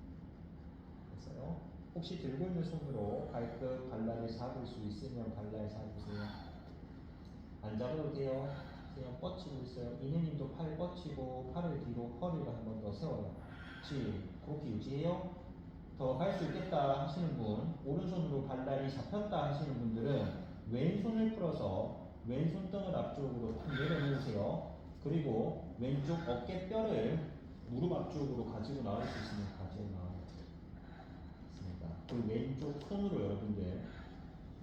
됐어요? 혹시 들고 있는 손으로 발끝 발날을 잡을 수 있으면 발날 잡으세요. 안 잡아도 돼요. 그냥 뻗치고 있어요. 이내님도 팔 뻗치고 팔을 뒤로 허리를 한 번 더 세워요. 그렇게 유지해요. 더 갈 수 있겠다 하시는 분, 오른손으로 발날이 잡혔다 하시는 분들은 왼손을 풀어서 왼손 등을 앞쪽으로 탁 내려놓으세요. 그리고 왼쪽 어깨뼈를 무릎 앞쪽으로 가지고 나올 수 있으면 가지고 나와있습니다. 그 왼쪽 손으로 여러분들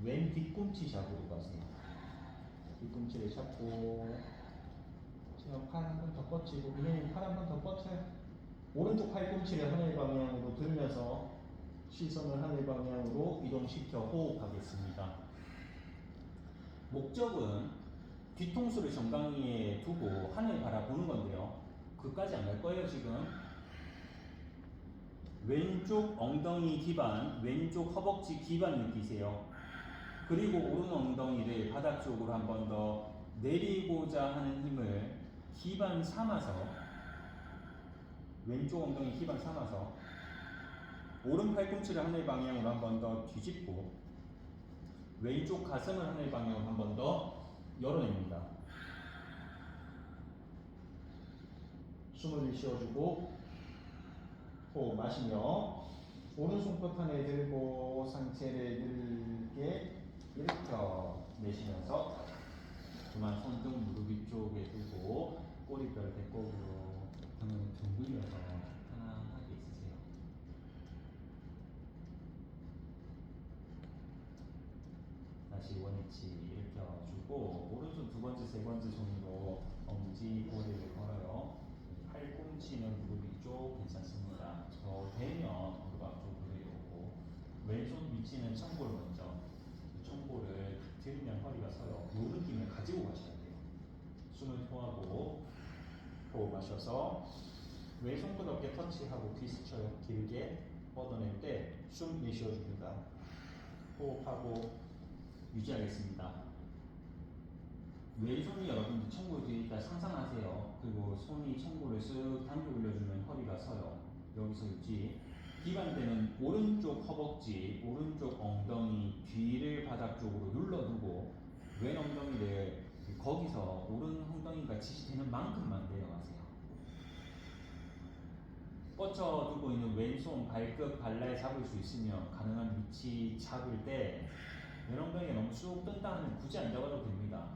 왼 뒤꿈치 잡으러 가세요. 뒤꿈치를 잡고 지금 팔 한 번 더 뻗치고 이내는 팔 한 번 더 뻗쳐요. 오른쪽 팔꿈치를 하늘 방향으로 들면서 시선을 하늘 방향으로 이동시켜 호흡하겠습니다. 목적은 뒤통수를 정강이에 두고 하늘 바라보는 건데요. 그까지 안 갈 거예요 지금. 왼쪽 엉덩이 기반, 왼쪽 허벅지 기반 느끼세요. 그리고 오른 엉덩이를 바닥 쪽으로 한 번 더 내리고자 하는 힘을 기반 삼아서 왼쪽 엉덩이 기반 삼아서 오른 팔꿈치를 하늘 방향으로 한 번 더 뒤집고 왼쪽 가슴을 하늘 방향으로 한 번 더 열어냅니다. 숨을 쉬어주고 호흡 마시며 오른손 끝판에 들고 상체를 늘게 일으켜 내쉬면서 그만 손등 무릎 위쪽에 두고 꼬리뼈를 배꼽으로 등을 둥글려서 편안하게 있으세요. 다시 원위치 일으켜주고 오른손 두 번째, 세 번째 손으로 엄지 고리를 걸어요. 팔꿈치는 무릎 위쪽 괜찮습니다. 더 되면 무릎 앞쪽으로 내려오고 왼손 위치는 청골 먼저 청골을 들면 허리가 서요. 이 느낌을 가지고 가셔야 돼요. 숨을 토하고 호흡 마셔서 왼손끝 어깨 터치하고 귀 스쳐요. 길게 뻗어낼 때 숨 내쉬어줍니다. 호흡하고 유지하겠습니다. 왼손이 여러분들 청골 뒤에 있다 상상하세요. 그리고 손이 청골을 쓱 당겨 올려주면 허리가 서요. 여기서 유지. 기반되는 오른쪽 허벅지, 오른쪽 엉덩이 뒤를 바닥 쪽으로 눌러두고 왼 엉덩이를 거기서 오른 엉덩이가 지지되는 만큼만 내려가세요. 뻗쳐두고 있는 왼손 발끝 발라에 잡을 수 있으면 가능한 위치 잡을 때 왼 엉덩이가 너무 쑥 뜬다 하면 굳이 안 잡아도 됩니다.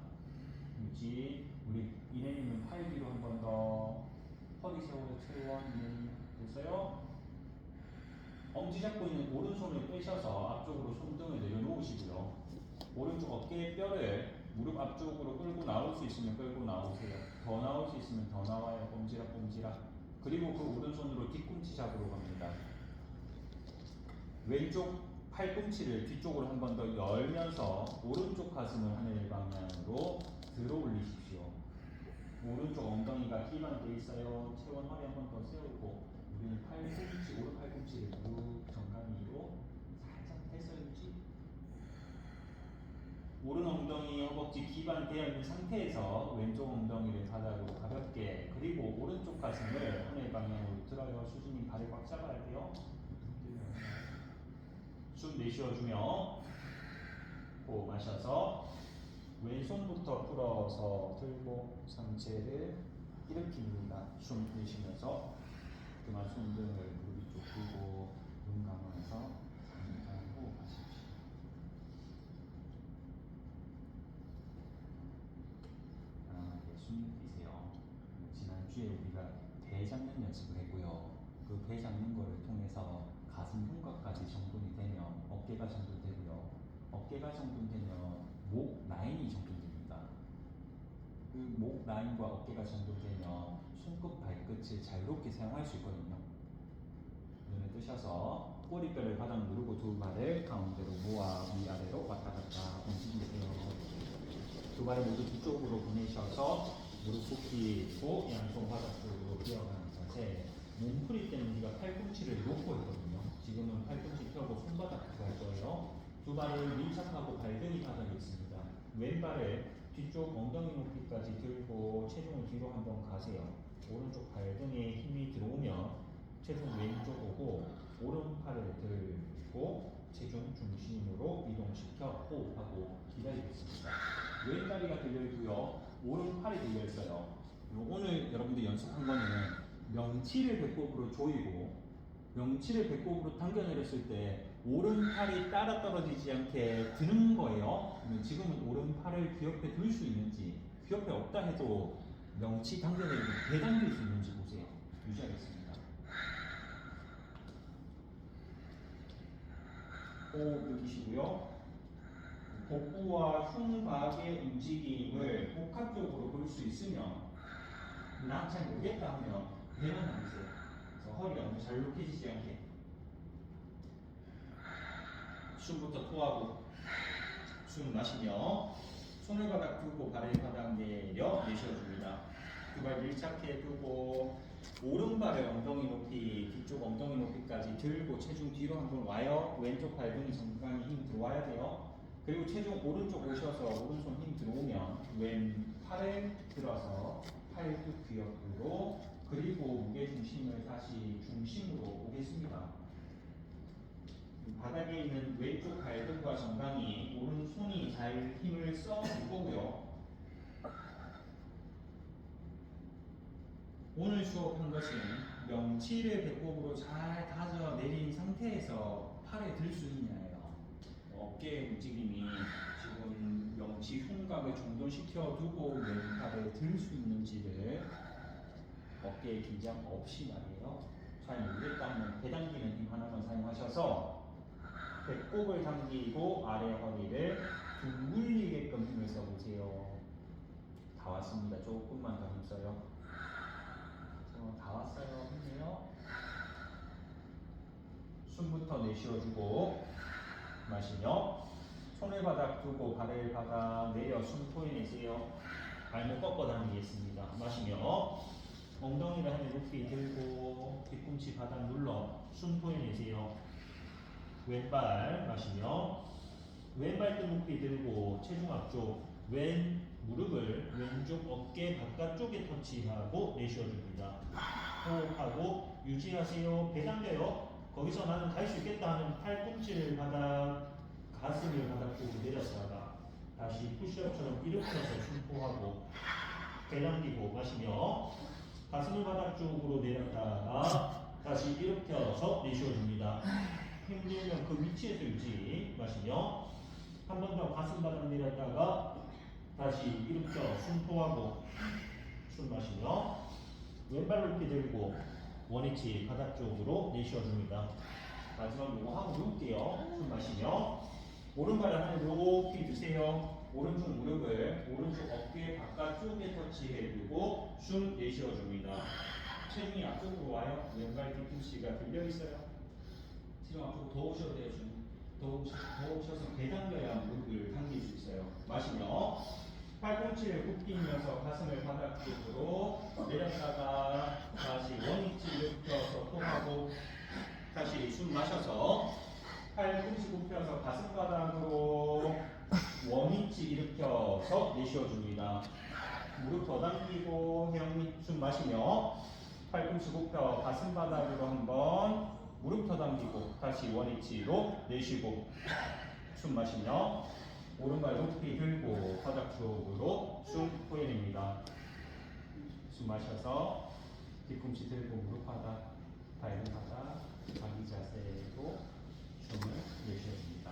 유지. 우리 이내님은 팔 뒤로 한 번 더 허리 세우고 체원 됐어요? 엄지 잡고 있는 오른손을 빼셔서 앞쪽으로 손등을 내려놓으시고요. 오른쪽 어깨 뼈를 무릎 앞쪽으로 끌고 나올 수 있으면 끌고 나오세요. 더 나올 수 있으면 더 나와요. 꼼지락 꼼지락. 그리고 그 오른손으로 뒤꿈치 잡으러 갑니다. 왼쪽 팔꿈치를 뒤쪽으로 한 번 더 열면서 오른쪽 가슴을 하늘 방향으로 들어 올리십시오. 오른쪽 엉덩이가 기반되어 있어요. 체원 허리 한 번 더 세우고 우리는 팔꿈치, 오른 팔꿈치를 쭉 정강 위로 살짝 됐어요. 유지. 오른 엉덩이 허벅지 기반되어 있는 상태에서 왼쪽 엉덩이를 바닥으로 가볍게 그리고 오른쪽 가슴을 하늘 방향으로 들어요. 수진님 발을 꽉 잡아야 돼요. 숨 내쉬어주며 호흡 마셔서 왼손부터 풀어서 들고 상체를 일으킵니다. 숨 내쉬면서 그만 손등을 무릎 위쪽 두고 눈 감으면서 잠깐 호흡하십시오. 숨 들이세요. 지난주에 우리가 배 잡는 연습을 했고요. 그 배 잡는 거를 통해서 가슴 흉곽까지 정돈이 되면 어깨가 정돈되고요. 어깨가 정돈되면 목 라인이 정돈됩니다. 그 목 라인과 어깨가 정돈되면 손끝 발끝을 자유롭게 사용할 수 있거든요. 눈을 뜨셔서 꼬리뼈를 바닥 누르고 두 발을 가운데로 모아 위아래로 왔다 갔다 움직이세요. 두 발을 모두 뒤쪽으로 보내셔서 무릎 굽히 있고 양손 바닥 쪽으로 기어가는 자세. 몸풀이 때는 우리가 팔꿈치를 놓고 있거든요. 지금은 팔꿈치 펴고 손바닥 들어갈 거예요. 두 발을 밀착하고 발등이 바닥에 있습니다. 왼발을 뒤쪽 엉덩이 높이까지 들고 체중을 뒤로 한번 가세요. 오른쪽 발등에 힘이 들어오면 체중 왼쪽 오고 오른팔을 들고 체중 중심으로 이동시켜 호흡하고 기다리겠습니다. 왼다리가 들려있고요. 오른팔이 들려있어요. 오늘 여러분들 연습한 거는 명치를 배꼽으로 조이고 명치를 배꼽으로 당겨내렸을 때 오른팔이 따라 떨어지지 않게 드는 거예요. 지금은 오른팔을 귀 옆에 둘 수 있는지 귀 옆에 없다 해도 명치 당겨내리고 대당길 수 있는지 보세요. 유지하겠습니다. 호흡 느끼시고요. 복부와 흉곽의 움직임을 복합적으로 볼 수 있으면 나 잘 모르겠다 하면 배만 남으세요. 그래서 허리가 너무 잘 높여지지 않게 숨부터 토하고 숨 마시며 손을 바닥 두고 발을 바닥 내려 내쉬어줍니다. 두 발 밀착해 두고 오른발을 엉덩이 높이 뒤쪽 엉덩이 높이까지 들고 체중 뒤로 한번 와요. 왼쪽 발등이 정강히 힘 들어와야 돼요. 그리고 체중 오른쪽 오셔서 오른손 힘 들어오면 왼팔을 들어서 팔뚝 귀 옆으로 그리고 무게 중심을 다시 중심으로 오겠습니다. 바닥에 있는 왼쪽 발등과 정강이 오른손이 잘 힘을 써줄 거고요. 오늘 수업한 것은 명치를 배꼽으로 잘 다져 내린 상태에서 팔을 들 수 있냐예요. 어깨 움직임이 지금 명치 흉곽을 정돈시켜 두고 왼팔을 들 수 있는지를 어깨에 긴장 없이 말이에요. 잘 모르겠다 하면 배 당기는 힘 하나만 사용하셔서 배꼽을 당기고 아래 허리를 둥글리게끔 힘을 써보세요. 다 왔습니다. 조금만 더 힘써요. 다 왔어요. 힘내요. 숨부터 내쉬어주고 마시며 손을 바닥 두고 발을 바닥 내려 숨 토해내세요. 발목 꺾어 당기겠습니다. 마시며 엉덩이를 하늘 높이 들고 뒤꿈치 바닥 눌러 숨 토해내세요. 왼발 마시며 왼발등 높이 들고 체중 앞쪽 왼 무릎을 왼쪽 어깨 바깥쪽에 터치하고 내쉬어줍니다. 호흡하고 유지하세요. 배 당겨요. 거기서 나는 갈 수 있겠다 하는 팔꿈치를 바닥, 가슴을 바닥 쪽으로 내렸다가 다시 푸시업처럼 일으켜서 숨호하고 배 당기고 마시며 가슴을 바닥 쪽으로 내렸다가 다시 일으켜서 내쉬어줍니다. 힘들면 그 위치에서 유지 마시며 한 번 더 가슴 바닥 내렸다가 다시 일으켜 숨호하고 숨 마시며 왼발 높이 들고 원위치 바닥 쪽으로 내쉬어줍니다. 마지막 요거 하고 누울게요. 숨 마시며 오른발을 하늘 높이 드세요. 오른쪽 무릎을 오른쪽 어깨 바깥쪽에 터치해두고 숨 내쉬어줍니다. 체중이 앞쪽으로 와요. 왼발 뒤꿈치가 들려있어요. 체중 앞쪽으로 더 오셔도 돼요. 더 오셔서 배 당겨야 무릎을 당길 수 있어요. 마시며 팔꿈치를 굽히면서 가슴을 바닥 쪽으로 내렸다가 다시 원위치 일으켜서 토하고 다시 숨 마셔서 팔꿈치 굽혀서 가슴 바닥으로 원위치 일으켜서 내쉬어줍니다. 무릎 더 당기고 헤엄 밑 숨 마시며 팔꿈치 굽혀 가슴 바닥으로 한번 무릎 더 당기고 다시 원위치로 내쉬고 숨 마시며 오른발 높이 들고 바닥 쪽으로 숨 토해냅니다. 숨 마셔서 뒤꿈치 들고 무릎 바닥, 발등 바닥, 자기 자세로 숨을 내쉬어줍니다.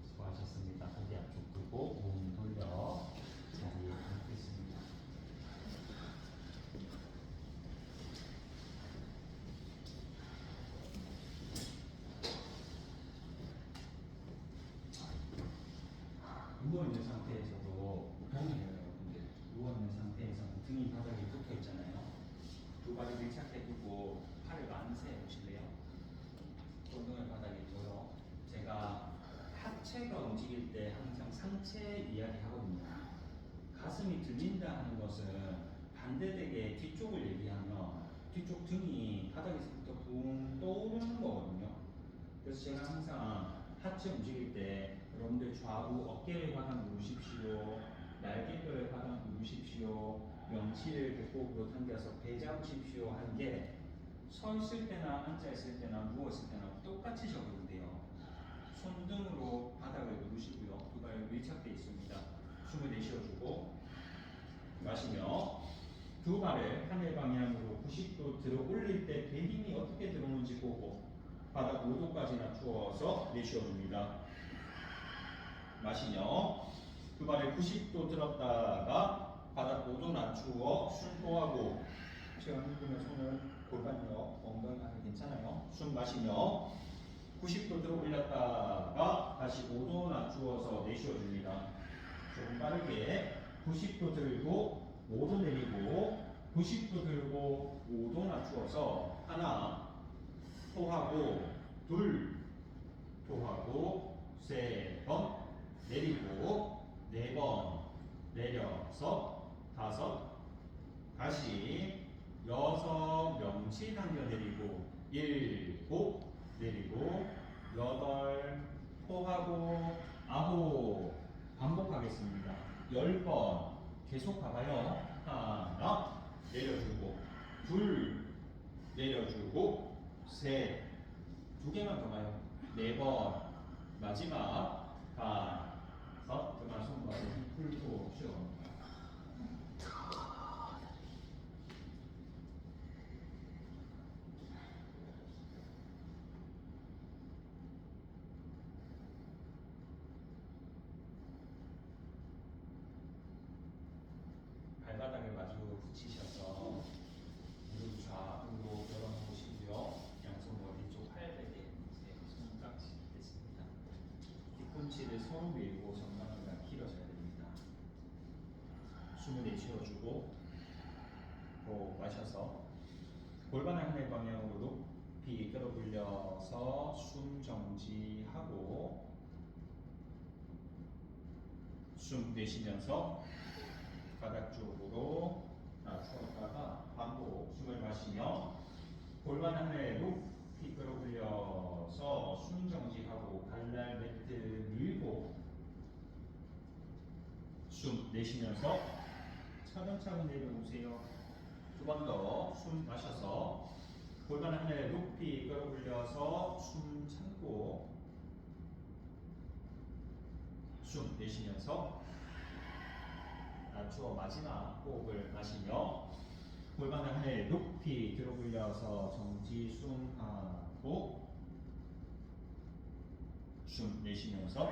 수고하셨습니다. 고개 앞쪽 두고 몸 돌려 자리에 앉겠습니다. 누워있는 상태에서도 동일해요. 여러분들 누워있는 상태에서는 등이 바닥에 붙어있잖아요. 두 발을 밀착해두고 팔을 만세 보실래요? 엉덩이 바닥에 둬요. 제가 하체가 움직일 때 항상 상체 이야기 하거든요. 가슴이 들린다 하는 것은 반대되게 뒤쪽을 얘기하면 뒤쪽 등이 바닥에서부터 붕 떠오르는 거거든요. 그래서 제가 항상 하체 움직일 때 여러분들 좌우 어깨를 바닥 누르십시오. 날개뼈를 바닥 누르십시오. 명치를 배꼽으로 당겨서 배 잡으십시오 하는 게 서 있을 때나 앉아 있을 때나 누워 있을 때나 똑같이 적용돼요. 손등으로 바닥을 누르시고요. 두 발 밀착되어 있습니다. 숨을 내쉬어주고 마시며 두 발을 하늘 방향으로 90도 들어 올릴 때 배 힘이 어떻게 들어오는지 보고 바닥 5도까지 낮추어서 내쉬어줍니다. 마시며 두 발을 90도 들었다가 바닥 5도 낮추어 숨호하고 체온 힘들면 손을 골반요 엉덩이 가면 괜찮아요. 숨 마시며 90도 들어 올렸다가 다시 5도 낮추어서 내쉬어줍니다. 조금 빠르게 90도 들고 5도 내리고 90도 들고 5도 낮추어서 하나 토하고 둘 토하고 3번 내리고 4번 내려서 5 다시 6 명치 당겨 내리고 7 내리고 8 포하고 9 반복하겠습니다. 10번 계속 가봐요. 하나 내려주고 둘 내려주고 셋 2개만 더 가요. 4번 마지막 5 그만 손바닥 풀고 쉬어. 발바닥을 마주 붙이셔서 무릎 좌우로 열어놓으시고요. 양손 머리 쪽 팔베개 손깍지 됐습니다. 뒤꿈치를 서로 밀고 정강이가 길어져야 됩니다. 숨을 내쉬어주고 호흡 마셔서 골반 하늘 방향으로 높이 끌어올려서 숨 정지하고 숨 내쉬면서 바닥 쪽으로 낮추었다가 반복 숨을 마시며 골반 하늘 높이 끌어올려서 숨 정지하고 발날 매트 밀고 숨 내쉬면서 차근차근 내려오세요. 2번 더 숨 마셔서 골반 하늘 높이 끌어올려서 숨 참고 숨 내쉬면서 낮추어 마지막 호흡을 마시며 골반을 하늘 높이 들어 올려서 정지 숨하고 숨 내쉬면서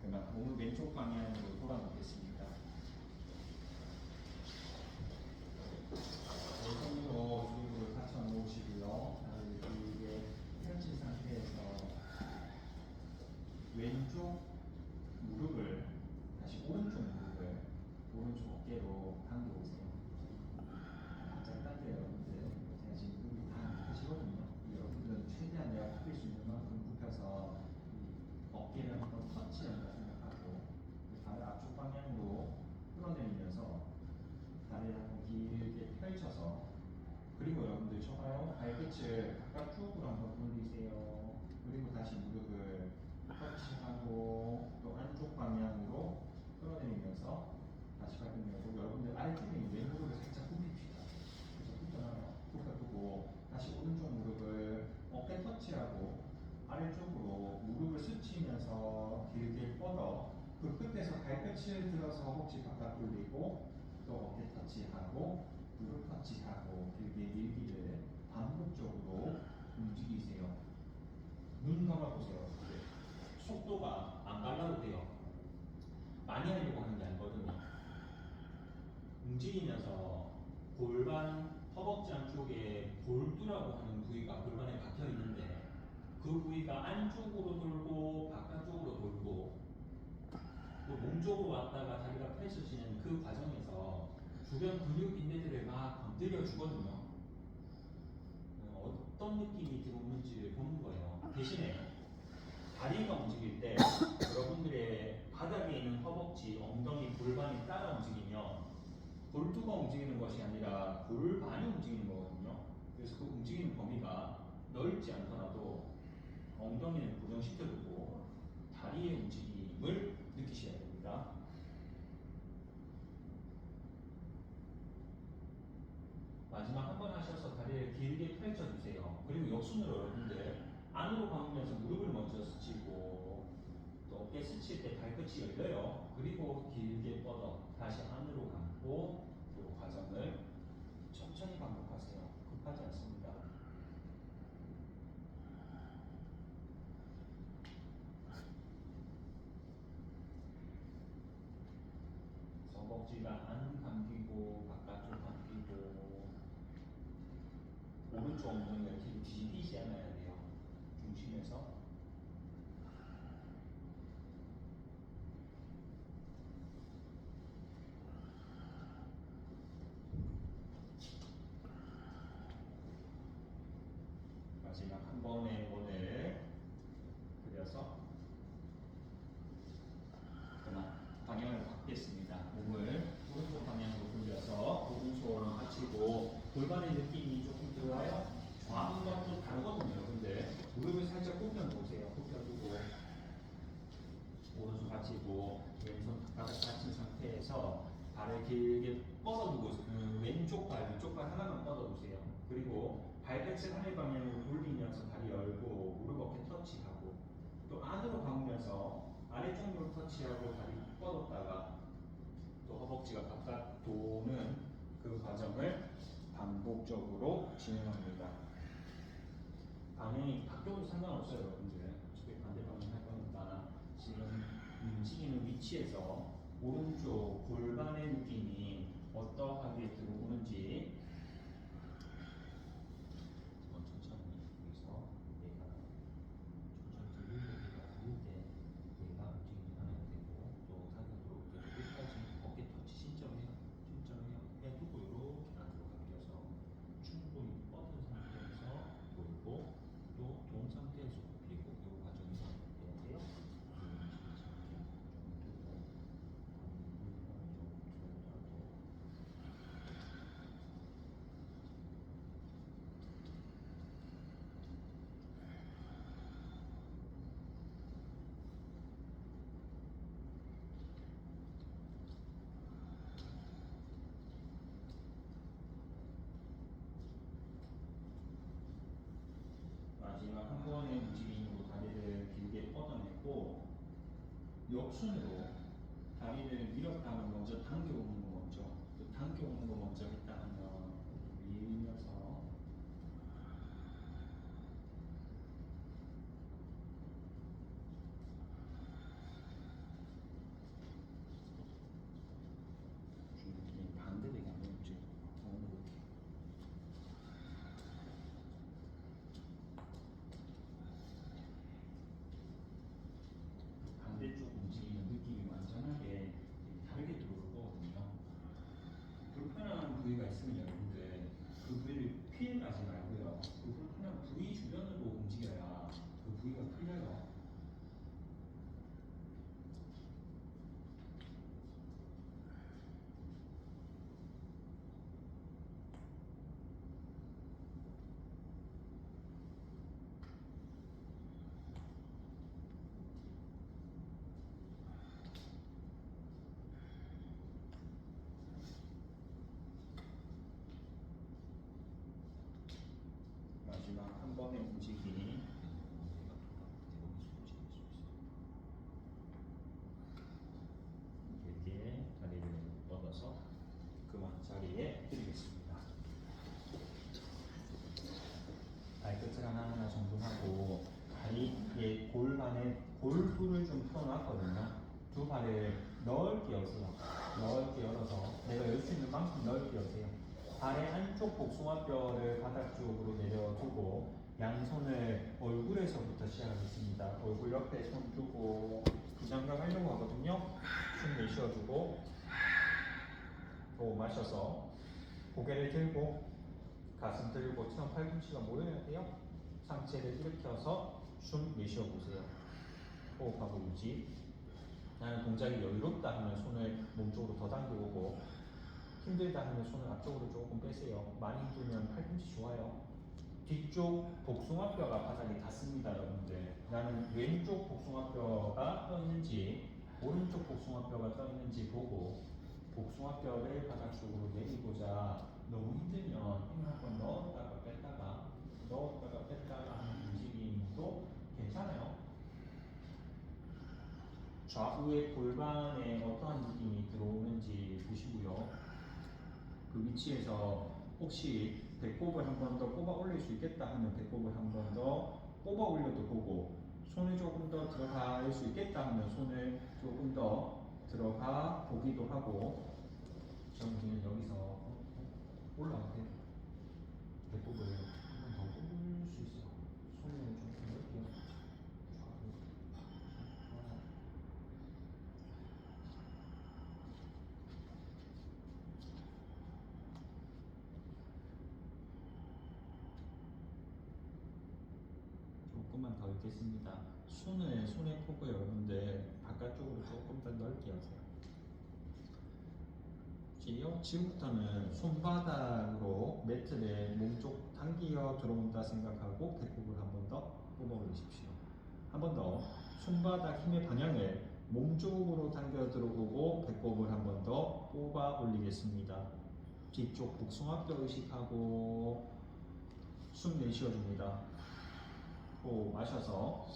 그만 몸을 왼쪽 방향으로 돌아놓겠습니다. 손으로 무릎을 받쳐 놓으시고요. 다리를 길게 펼친 상태에서 왼쪽 무릎을 다시 오른쪽 무릎을 오른쪽 어깨로 당겨오세요. 살짝 당겨요, 여러분들. 제가 지금 무릎이 다 굽히시거든요. 여러분들은 최대한 내가 굽힐 수 있는 만큼 굽혀서 이 어깨를 한번 터치한다 생각하고 발을 앞쪽 방향으로 끌어내리면서 다리를 한번 길게 펼쳐서 그리고 여러분들 쳐봐요. 발끝을 바깥쪽으로 한번 돌리세요. 그리고 다시 무릎을 터치하고 또 안쪽 방향으로 끌어내리면서 다시 발끝 열고 여러분들 아래쪽에 왼 무릎을 살짝 굽힙시다. 그래서 굽잖아요. 굽혀두고 다시 오른쪽 무릎을 어깨 터치하고 아래쪽으로 무릎을 스치면서 길게 뻗어 그 끝에서 발끝을 들어서 허벅지 바깥 돌리고 또 어깨 터치하고 무릎 터치하고 길게 밀기를 반복적으로 움직이세요. 눈 감아보세요. 속도가 안 빨라도 돼요. 많이 하려고 하는 게 아니거든요. 움직이면서 골반 허벅지 안쪽에 골두라고 하는 부위가 골반에 박혀 있는데 그 부위가 안쪽으로 돌고 바깥쪽으로 돌고 또 몸 쪽으로 왔다가 다리가 펼쳐지는 그 과정에서 주변 근육 인대들을 막 건드려 주거든요. 어떤 느낌이 들어오는지를 보는 거예요. 대신에 다리가 움직일 때 여러분들의 바닥에 있는 허벅지, 엉덩이, 골반이 따라 움직이면 골두가 움직이는 것이 아니라 골반이 움직이는 거거든요. 그래서 그 움직이는 범위가 넓지 않더라도 엉덩이는 고정시켜두고 다리의 움직임을 느끼셔야 됩니다. 마지막 한 번 하셔서 다리를 길게 펼쳐주세요. 그리고 역순으로 여러분들 안으로 감으면서 무릎을 먼저 스치고 또 어깨 스칠 때 발끝이 열려요. 그리고 길게 뻗어 다시 안으로 감고 이 과정을 천천히 반복하세요. 급하지 않습니다. 허벅지가 안 감기고 바깥쪽 감기고 오른쪽 엉덩이가 뒤로 뒤집히지 않아야 돼요. 중심에서 마지막 한 번에 오늘 골반의 느낌이 조금 들어와요. 좌우가 또 다르거든요. 근데 무릎을 살짝 굽혀놓으세요. 굽혀두고 오른손 받치고 왼손 바닥 받친 상태에서 발을 길게 뻗어두고 왼쪽 발, 위쪽 발 하나만 뻗어두세요. 그리고 발끝을 하늘 방향으로 돌리면서 다리 열고 무릎 어깨 터치하고 또 안으로 감으면서 아래쪽 무릎 터치하고 다리 뻗었다가 또 허벅지가 바깥 도는 그 과정을 반복적으로 진행합니다. 방향이 바뀌어도 상관없어요, 여러분들. 어차피 반대 방향 할 거니까 지금 움직이는 위치에서 오른쪽 골반의 느낌이 어떠하게 들어오는지 천천히 여기서 얘가 천천히 들리고 들릴 때 얘가 움직이지 않아도 되고 또 다리가 들어올 때도 끝까지 어깨 터치 신점해요. 해두고 이렇게 안으로 감겨서 충분히 뻗은 상태에서 돌고 또 동 상태에서 굽히고 이 과정이 반복돼야 돼요. 마지막 한 번의 움직임으로 다리를 길게 뻗어내고 역순으로 다리를 밀었다 하면 먼저 당겨오는 거 먼저 또 당겨오는 거 먼저 했다 하면 밀면서 줄기 반대되게 하는 움직임 이렇게 반대쪽 움직이는 느낌이 완전하게 다르게 들어올 거거든요. 불편한 부위가 있으면 여러분들 그 부위를 피해가지 말고요. 그 불편한 부위 주변으로 움직여야 그 부위가 풀려요. 마지막 한 번의 움직임 이렇게 다리를 뻗어서 그만 자리에 드리겠습니다. 발끝을 하나하나 정돈하고 다리의 골반에 골프를 좀 풀어놨거든요. 두 발을 넓게 여세요. 넓게 열어서 내가 열 수 있는 만큼 넓게 여세요. 발의 안쪽 복숭아뼈를 바닥 쪽으로 내려두고 양손을 얼굴에서부터 시작하겠습니다. 얼굴 옆에 손 두고 부장각 하려고 하거든요. 숨 내쉬어주고 또 마셔서 고개를 들고 가슴 들고 체형 팔꿈치가 모여야 돼요. 상체를 일으켜서 숨 내쉬어 보세요. 호흡하고 유지. 나는 동작이 여유롭다 하면 손을 몸쪽으로 더 당겨오고 힘들다 하면 손을 앞쪽으로 조금 빼세요. 많이 힘들면 팔꿈치 좋아요. 뒤쪽 복숭아뼈가 바닥에 닿습니다, 여러분들. 나는 왼쪽 복숭아뼈가 떠 있는지 오른쪽 복숭아뼈가 떠 있는지 보고 복숭아뼈를 바닥 쪽으로 내리고자 너무 힘들면 힘을 한번 넣었다가 뺐다가 하는 움직임도 괜찮아요. 좌우의 골반에 어떠한 느낌이 들어오는지 보시고요. 그 위치에서 혹시 배꼽을 한 번 더 뽑아 올릴 수 있겠다 하면 배꼽을 한 번 더 뽑아 올려도 보고 손을 조금 더 들어갈 수 있겠다 하면 손을 조금 더 들어가 보기도 하고 저는 여기서 올라올 때 배꼽을 한 번 더 뽑을 수 있어요. 손을 좀 넓게 좌우 조금만 더 있겠습니다. 손의 폭을 여러분들 바깥쪽으로 조금 더 넓게 하세요. 할게요. 지금부터는 손바닥으로 매트를 몸쪽 당기어 들어온다 생각하고 배꼽을 한 번 더 뽑아 올리십시오. 한 번 더 손바닥 힘의 방향을 몸쪽으로 당겨 들어오고 배꼽을 한 번 더 뽑아 올리겠습니다. 뒤쪽 복숭아뼈 의식하고 숨 내쉬어줍니다. 호흡 마셔서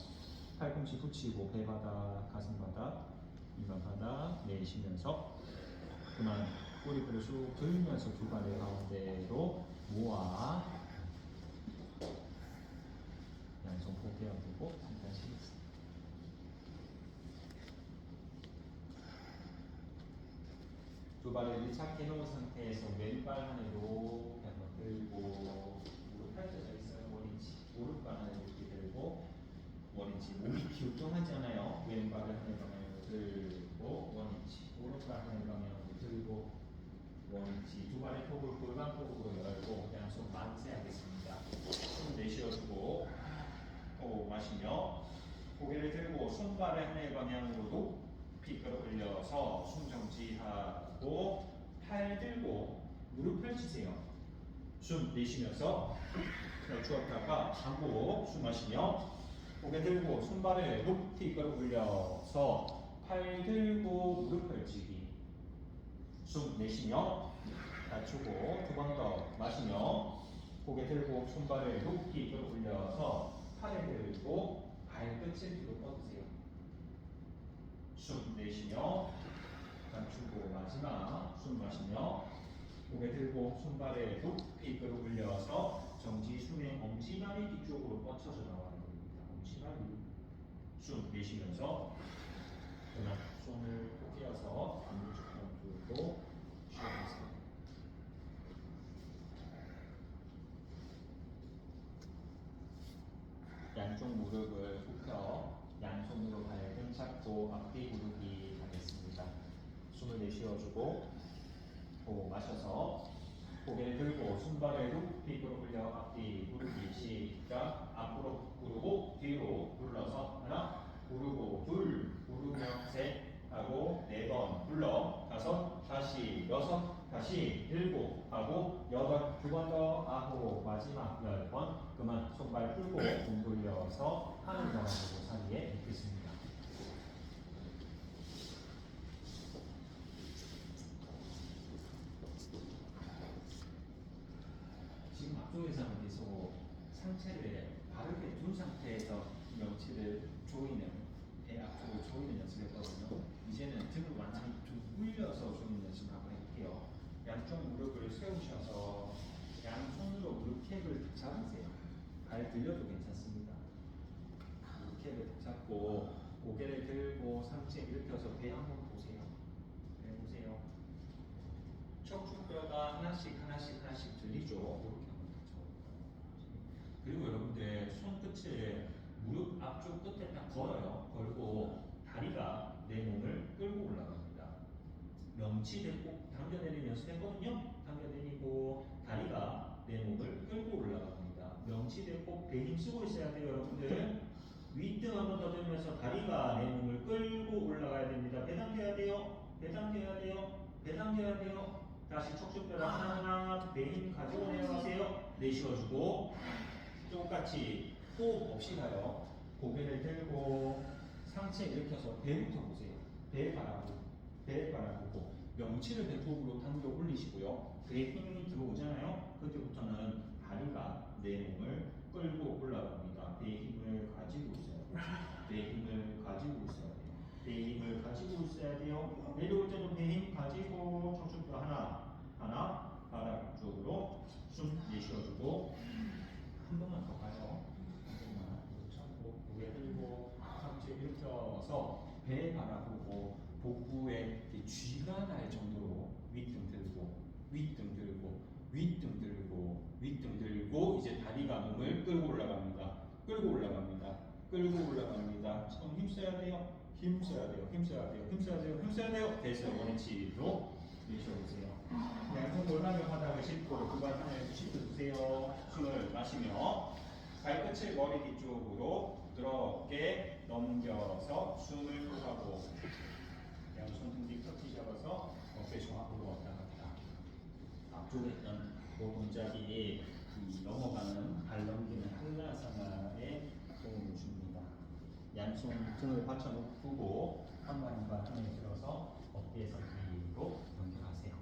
팔꿈치 붙이고 배바닥, 가슴바닥, 이마바닥 내쉬면서 그만 꼬리뼈를 쑥 들면서 두 발의 가운데로 모아 양손 포개 얹고 잠깐 쉬겠습니다. 두 발을 밀착해 놓은 상태에서 왼발 하늘로 한번 들고 무릎 펼쳐져 있어요. 원위치 오른발 하늘 이렇게 들고 원위치 몸이 기울동하잖아요. 왼발을 하늘 방향으로 들고 원위치 오른발 하늘 방향으로 들고 원위치 두 발의 폭을 골반폭으로 열고 양손 만세하겠습니다. 숨 내쉬어주고 호흡 마시며 고개를 들고 손발을 하늘 방향으로 높이 끌어올려서 숨 정지하고 팔 들고 무릎 펼치세요. 숨 내쉬면서 주었다가 하고 숨 마시며 고개 들고 손발을 높이 끌어올려서 팔 들고 무릎 펼치기. 숨 내쉬며 낮추고 두 번 더 마시며 고개 들고 손발을 높이 끌어올려서 팔을 들고 발끝을 뒤로 뻗으세요. 숨 내쉬며 낮추고 마지막 숨 마시며 고개 들고 손발을 높이 끌어올려서 정지 숨의 엄지발이 뒤쪽으로 뻗쳐서 나와야 됩니다. 엄지발이 숨 내쉬면서 그만 손을 포개어서 반대쪽 들고 쉬어보세요. 양쪽 무릎을 굽혀 양손으로 발등 잡고 앞뒤 구르기 하겠습니다. 숨을 내쉬어주고 호흡 마셔서 고개를 들고 손발을 높이 끌어올려 앞뒤 구르기 시작. 앞으로 구르고 뒤로 굴러서 하나 구르고 둘 구르며 셋 하고 네 번 굴러 다섯 다시 여섯 다시 일곱 하고 여덟 두 번 더 아홉 마지막 10번 그만 손발 풀고 등 돌려서 하늘 바라보고 자리에 눕겠습니다. 지금 앞쪽에서는 계속 상체를 바르게 둔 상태에서 명치를 조이는 배 앞쪽으로 조이는 연습했거든요. 이제는 등을 완전히 좀 올려서 조이는 연습을 한번 해볼게요. 양쪽 무릎을 세우셔서 양손으로 무릎 캡을 잡으세요. 발 들려도 괜찮습니다. 무릎 캡을 잡고 고개를 들고 상체 일으켜서 배 한번 보세요. 배 보세요. 척추뼈가 하나씩 들리죠. 이렇게 한번 닥쳐볼까요? 그리고 여러분들 손끝을 무릎 앞쪽 끝에 딱 걸어요. 걸고 다리가 내 몸을 끌고 올라갑니다. 명치 대꼭 당겨내리는 연습했거든요. 당겨내리고 다리가 내 몸을 끌고 올라갑니다. 명치 대꼭 배 힘 쓰고 있어야 돼요, 여러분들. 윗등 한번 더 들면서 다리가 내 몸을 끌고 올라가야 됩니다. 배 당겨야 돼요. 배 당겨야 돼요. 배 당겨야 돼요. 다시 척추뼈를 하나하나 배 힘 가지고 내려가세요. 내쉬어주고 똑같이 호흡 없이 가요. 고개를 들고 상체 일으켜서 배부터 보세요. 배 바라보고 배 바라보고 명치를 배꼽으로 당겨 올리시고요. 배에 힘이 들어오잖아요. 그때부터는 다리가 내 몸을 끌고 올라갑니다. 배의 힘을 가지고 있어야 돼요. 배의 힘을 가지고 있어야 돼요. 배의 힘을 가지고 있어야 돼요. 내려올 때도 배 힘 가지고 척추뼈 하나 바닥 쪽으로 숨 내쉬어주고 한 번만 더 가요. 한 번만 참고 고개 들고 상체 일으켜서 배 바라보고 복부에 쥐가 날 정도로 윗등 들고 윗등 들고 윗등 들고 윗등 들고 이제 다리가 몸을 끌고 올라갑니다. 끌고 올라갑니다. 끌고 올라갑니다. 손 힘써야 돼요. 힘써야 돼요. 힘써야 돼요. 힘써야 돼요. 힘써야 돼요. 됐어요. 원위치로 내쉬어보세요. 양손 골반을 바닥을 짚고 두 발 하늘 짚어주세요. 숨을 마시며 발끝을 머리 뒤쪽으로 부드럽게 넘겨서 숨을 호흡하고 양손 등 뒤 깍지 잡아서 어깨 정확으로 왔다 갔다 앞쪽에 있던 그 동작이 이 넘어가는 발 넘기는 한라상하에 도움을 줍니다. 양손 등을 받쳐놓고 한 발 한 발 안에 들어서 어깨에서 뒤로 연결하세요.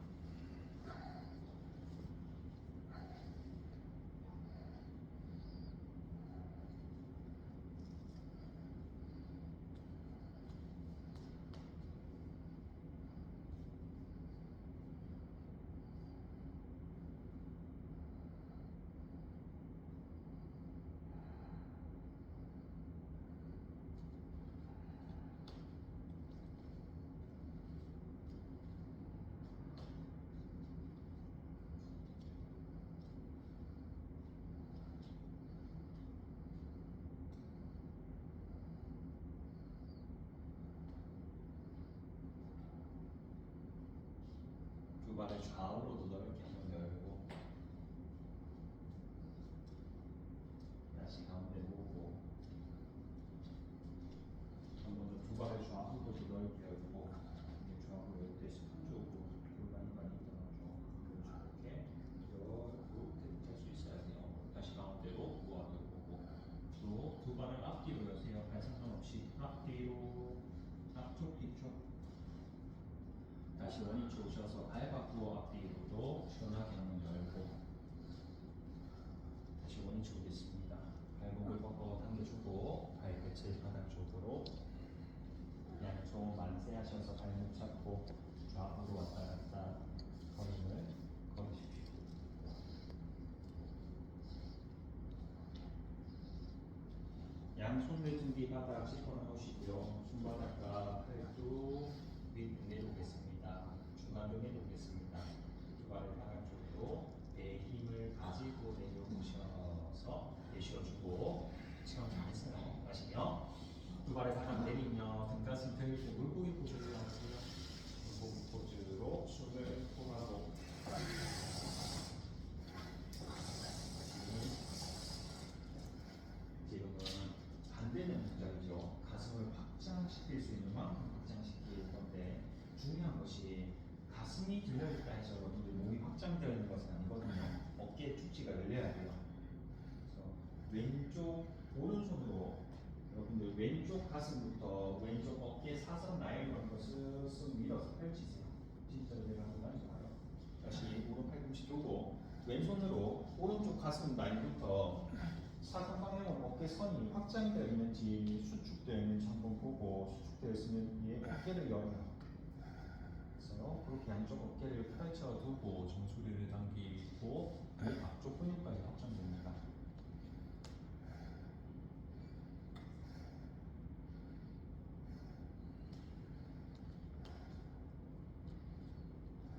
두 발을 좌우로도 넓게 한번 열고 다시 가운데 모으고 한 번 더 두 발을 좌우로도 넓게 열고 이제 좌우로 열 때 순간적으로 골반이 많이 떠나죠. 이렇게 열고 될 수 있어야 돼요. 다시 가운데로 모아서 보고 또 두 발을 앞뒤로 여세요. 발 상관없이 앞뒤로 앞쪽 뒤쪽 다시 원위치 오셔서 발 바꾸어 앞뒤로도 시원하게 한번 열고 다시 원위치 오겠습니다. 발목을 꺾어 당겨주고 발끝을 바닥 쪽으로 양손 만세하셔서 발목 잡고 좌우로 왔다 갔다 걸음을 걸으십시오. 양손 내준 뒤 바닥 짚어놓으시고요. 손바닥과 팔뚝 윗 내려오겠습니다. 중간도 내려오겠습니다. 두 발을 바닥 쪽으로 배에 힘을 가지고 내려오셔서 내쉬어주고 지금 잘했어요. 마시며 두 발을 바닥 내리며 등가슴 들고 물고기 포즈를 하고요. 물고기 포즈로 숨을 호흡하고 지금은 반대는 동작이죠. 가슴을 확장시킬 수 있는 만큼 확장시킬 건데 중요한 것이 가슴이 들려있다 해서 여러분들 몸이 확장되어 있는 것은 아니거든요. 어깨 축지가 열려야 돼요. 그래서 왼쪽 오른손으로 여러분들 왼쪽 가슴부터 왼쪽 어깨 사선 라인으로 한번 쓱쓱 밀어서 펼치세요. 진짜 내가 한번 만져봐요. 다시 오른 팔꿈치 두고 왼손으로 오른쪽 가슴 라인부터 사선 방향으로 어깨 선이 확장이 되어 있는지 수축되어 있는지 한번 보고 수축되어 있으면 위에 어깨를 열어요. 그래서 그렇게 양쪽 어깨를 펼쳐 두고 정수리를 당기고 목 앞쪽 근육까지 확장됩니다.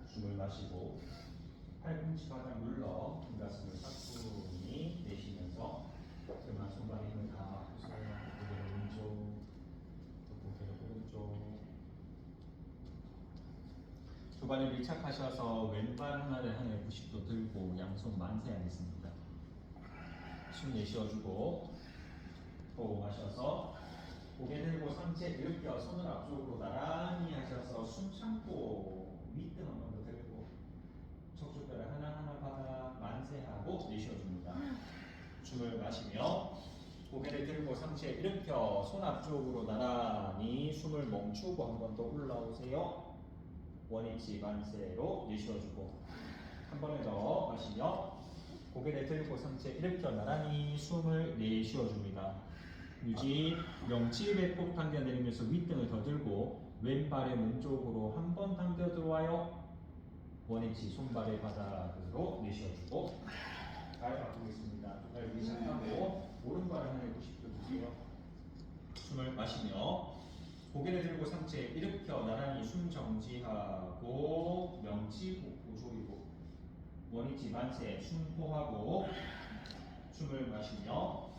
숨을 마시고 팔꿈치 바닥 눌러 등가슴을 차분히 내쉬면서 그만 손발에 힘을 다 푸세요. 고개를 왼쪽, 또 고개를 오른쪽. 두 발을 밀착하셔서 왼발 하나를 하늘 90도 들고 양손 만세하겠습니다. 숨 내쉬어주고 호흡 마셔서 고개 들고 상체 일으켜 손을 앞쪽으로 나란히 하셔서 숨 참고 윗등 한 번 더 들고 척추뼈를 하나하나 바닥 만세하고 내쉬어줍니다. 숨을 마시며 고개를 들고 상체 일으켜 손 앞쪽으로 나란히 숨을 멈추고 한 번 더 올라오세요. 원위치 만세로 내쉬어주고 한 번에 더 마시며 고개를 들고 상체 일으켜 나란히 숨을 내쉬어줍니다. 유지 명치 배꼽 당겨 내리면서 윗등을 더 들고 왼발의 몸 쪽으로 한 번 당겨 들어와요. 원위치 손발의 바닥으로 내쉬어주고 발 바꾸겠습니다. 두 발 밀착하고 오른발을 하늘 90도 주세요. 숨을 마시며 고개를 들고 상체 일으켜 나란히 숨 정지하고 명치 복부 조이고 원위치 만세 숨포하고 숨을 마시며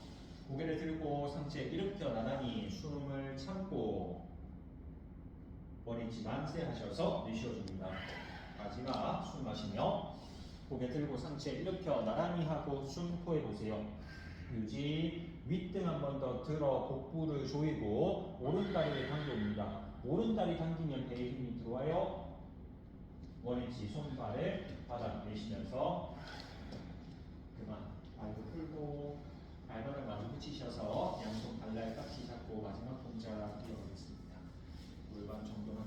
고개를 들고 상체 일으켜 나란히 숨을 참고 원위치 만세 하셔서 내쉬어줍니다. 마지막 숨 마시며 고개 들고 상체 일으켜 나란히 하고 숨 포해보세요. 유지 윗등 한 번 더 들어 복부를 조이고 오른다리를 당겨옵니다. 오른다리 당기면 배에 힘이 들어와요. 원위치 손발을 바닥 내쉬면서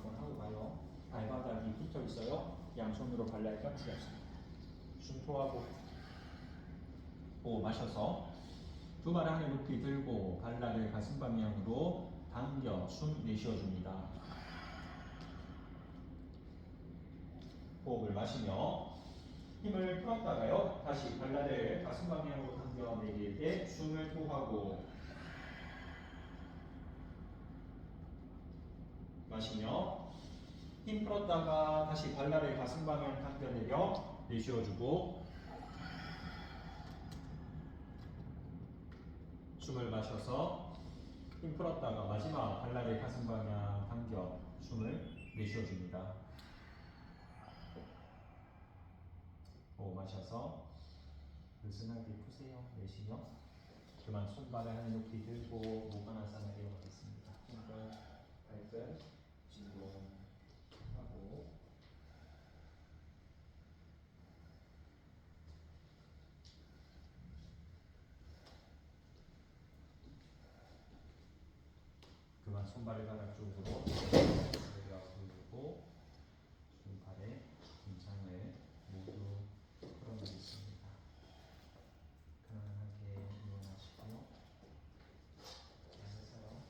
한번 하고 가요. 발바닥이 붙어 있어요. 양손으로 발라에 깍지 잡습니다. 숨토하고 호흡 마셔서 두 발을 하늘 높이 들고 발락을 가슴 방향으로 당겨 숨 내쉬어줍니다. 호흡을 마시며 힘을 풀었다가요. 다시 발락을 가슴 방향으로 당겨 내릴 때 숨을 토하고 마시며 힘 풀었다가 다시 발락을 가슴 방향 당겨 내려 내쉬어주고 숨을 마셔서 힘 풀었다가 마지막 발락을 가슴 방향 당겨 숨을 내쉬어줍니다. 호흡 마셔서 느슨하게 푸세요. 내쉬며 그만 손발을 하늘 높이 들고 무관하산을 이어가겠습니다. 손발, 발끝, 진동하고 그만 손발을 바닥 쪽으로 내려두고 손발의 긴장을 모두 풀어내겠습니다. 편안하게 일어나시고요. 앉으세요.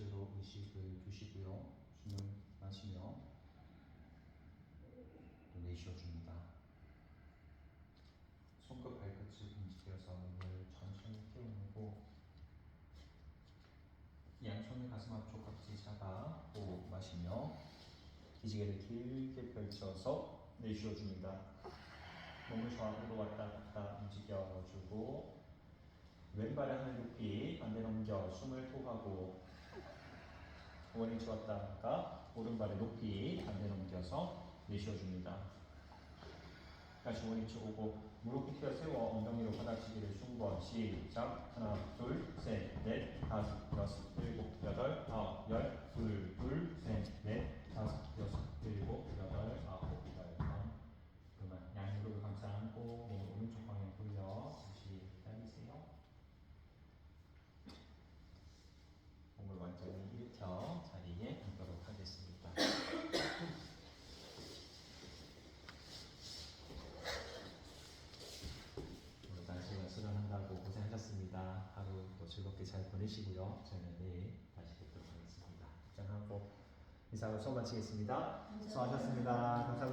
스스로 의식을 두시고요. 숨을 마시며 또 내쉬어줍니다. 손끝 발끝을 움직여서 몸을 천천히 태우고 양손을 가슴 앞쪽 각지 잡아 호흡 마시며 기지개를 길게 펼쳐서 내쉬어줍니다. 몸을 좌우로 왔다 갔다 움직여주고 왼발을 하늘 높이 반대 넘겨 숨을 토하고 원위치 왔다가 오른발을 높이 반대 넘겨서 내쉬어줍니다. 다시 원위치 오고 무릎 굽혀 세워 엉덩이로 바닥치기를 20번 시작. 하나 둘셋넷 다섯 여섯 일곱 여덟 아홉 열 둘 둘 셋 넷 다섯 여섯 일곱 여덟 아홉 열 그만 양무릎을 감싸 안고 몸을 오른쪽 방향 돌려 다시 기다리세요. 몸을 완전히 일으켜 자리에 앉도록 하겠습니다. 오늘 단시간 수련한다고 고생하셨습니다. 하루 또 즐겁게 잘 보내시고요. 저는 내일 다시 뵙도록 하겠습니다. 입장하고 인사하고 수업 마치겠습니다. 수고하셨습니다. 감사합니다.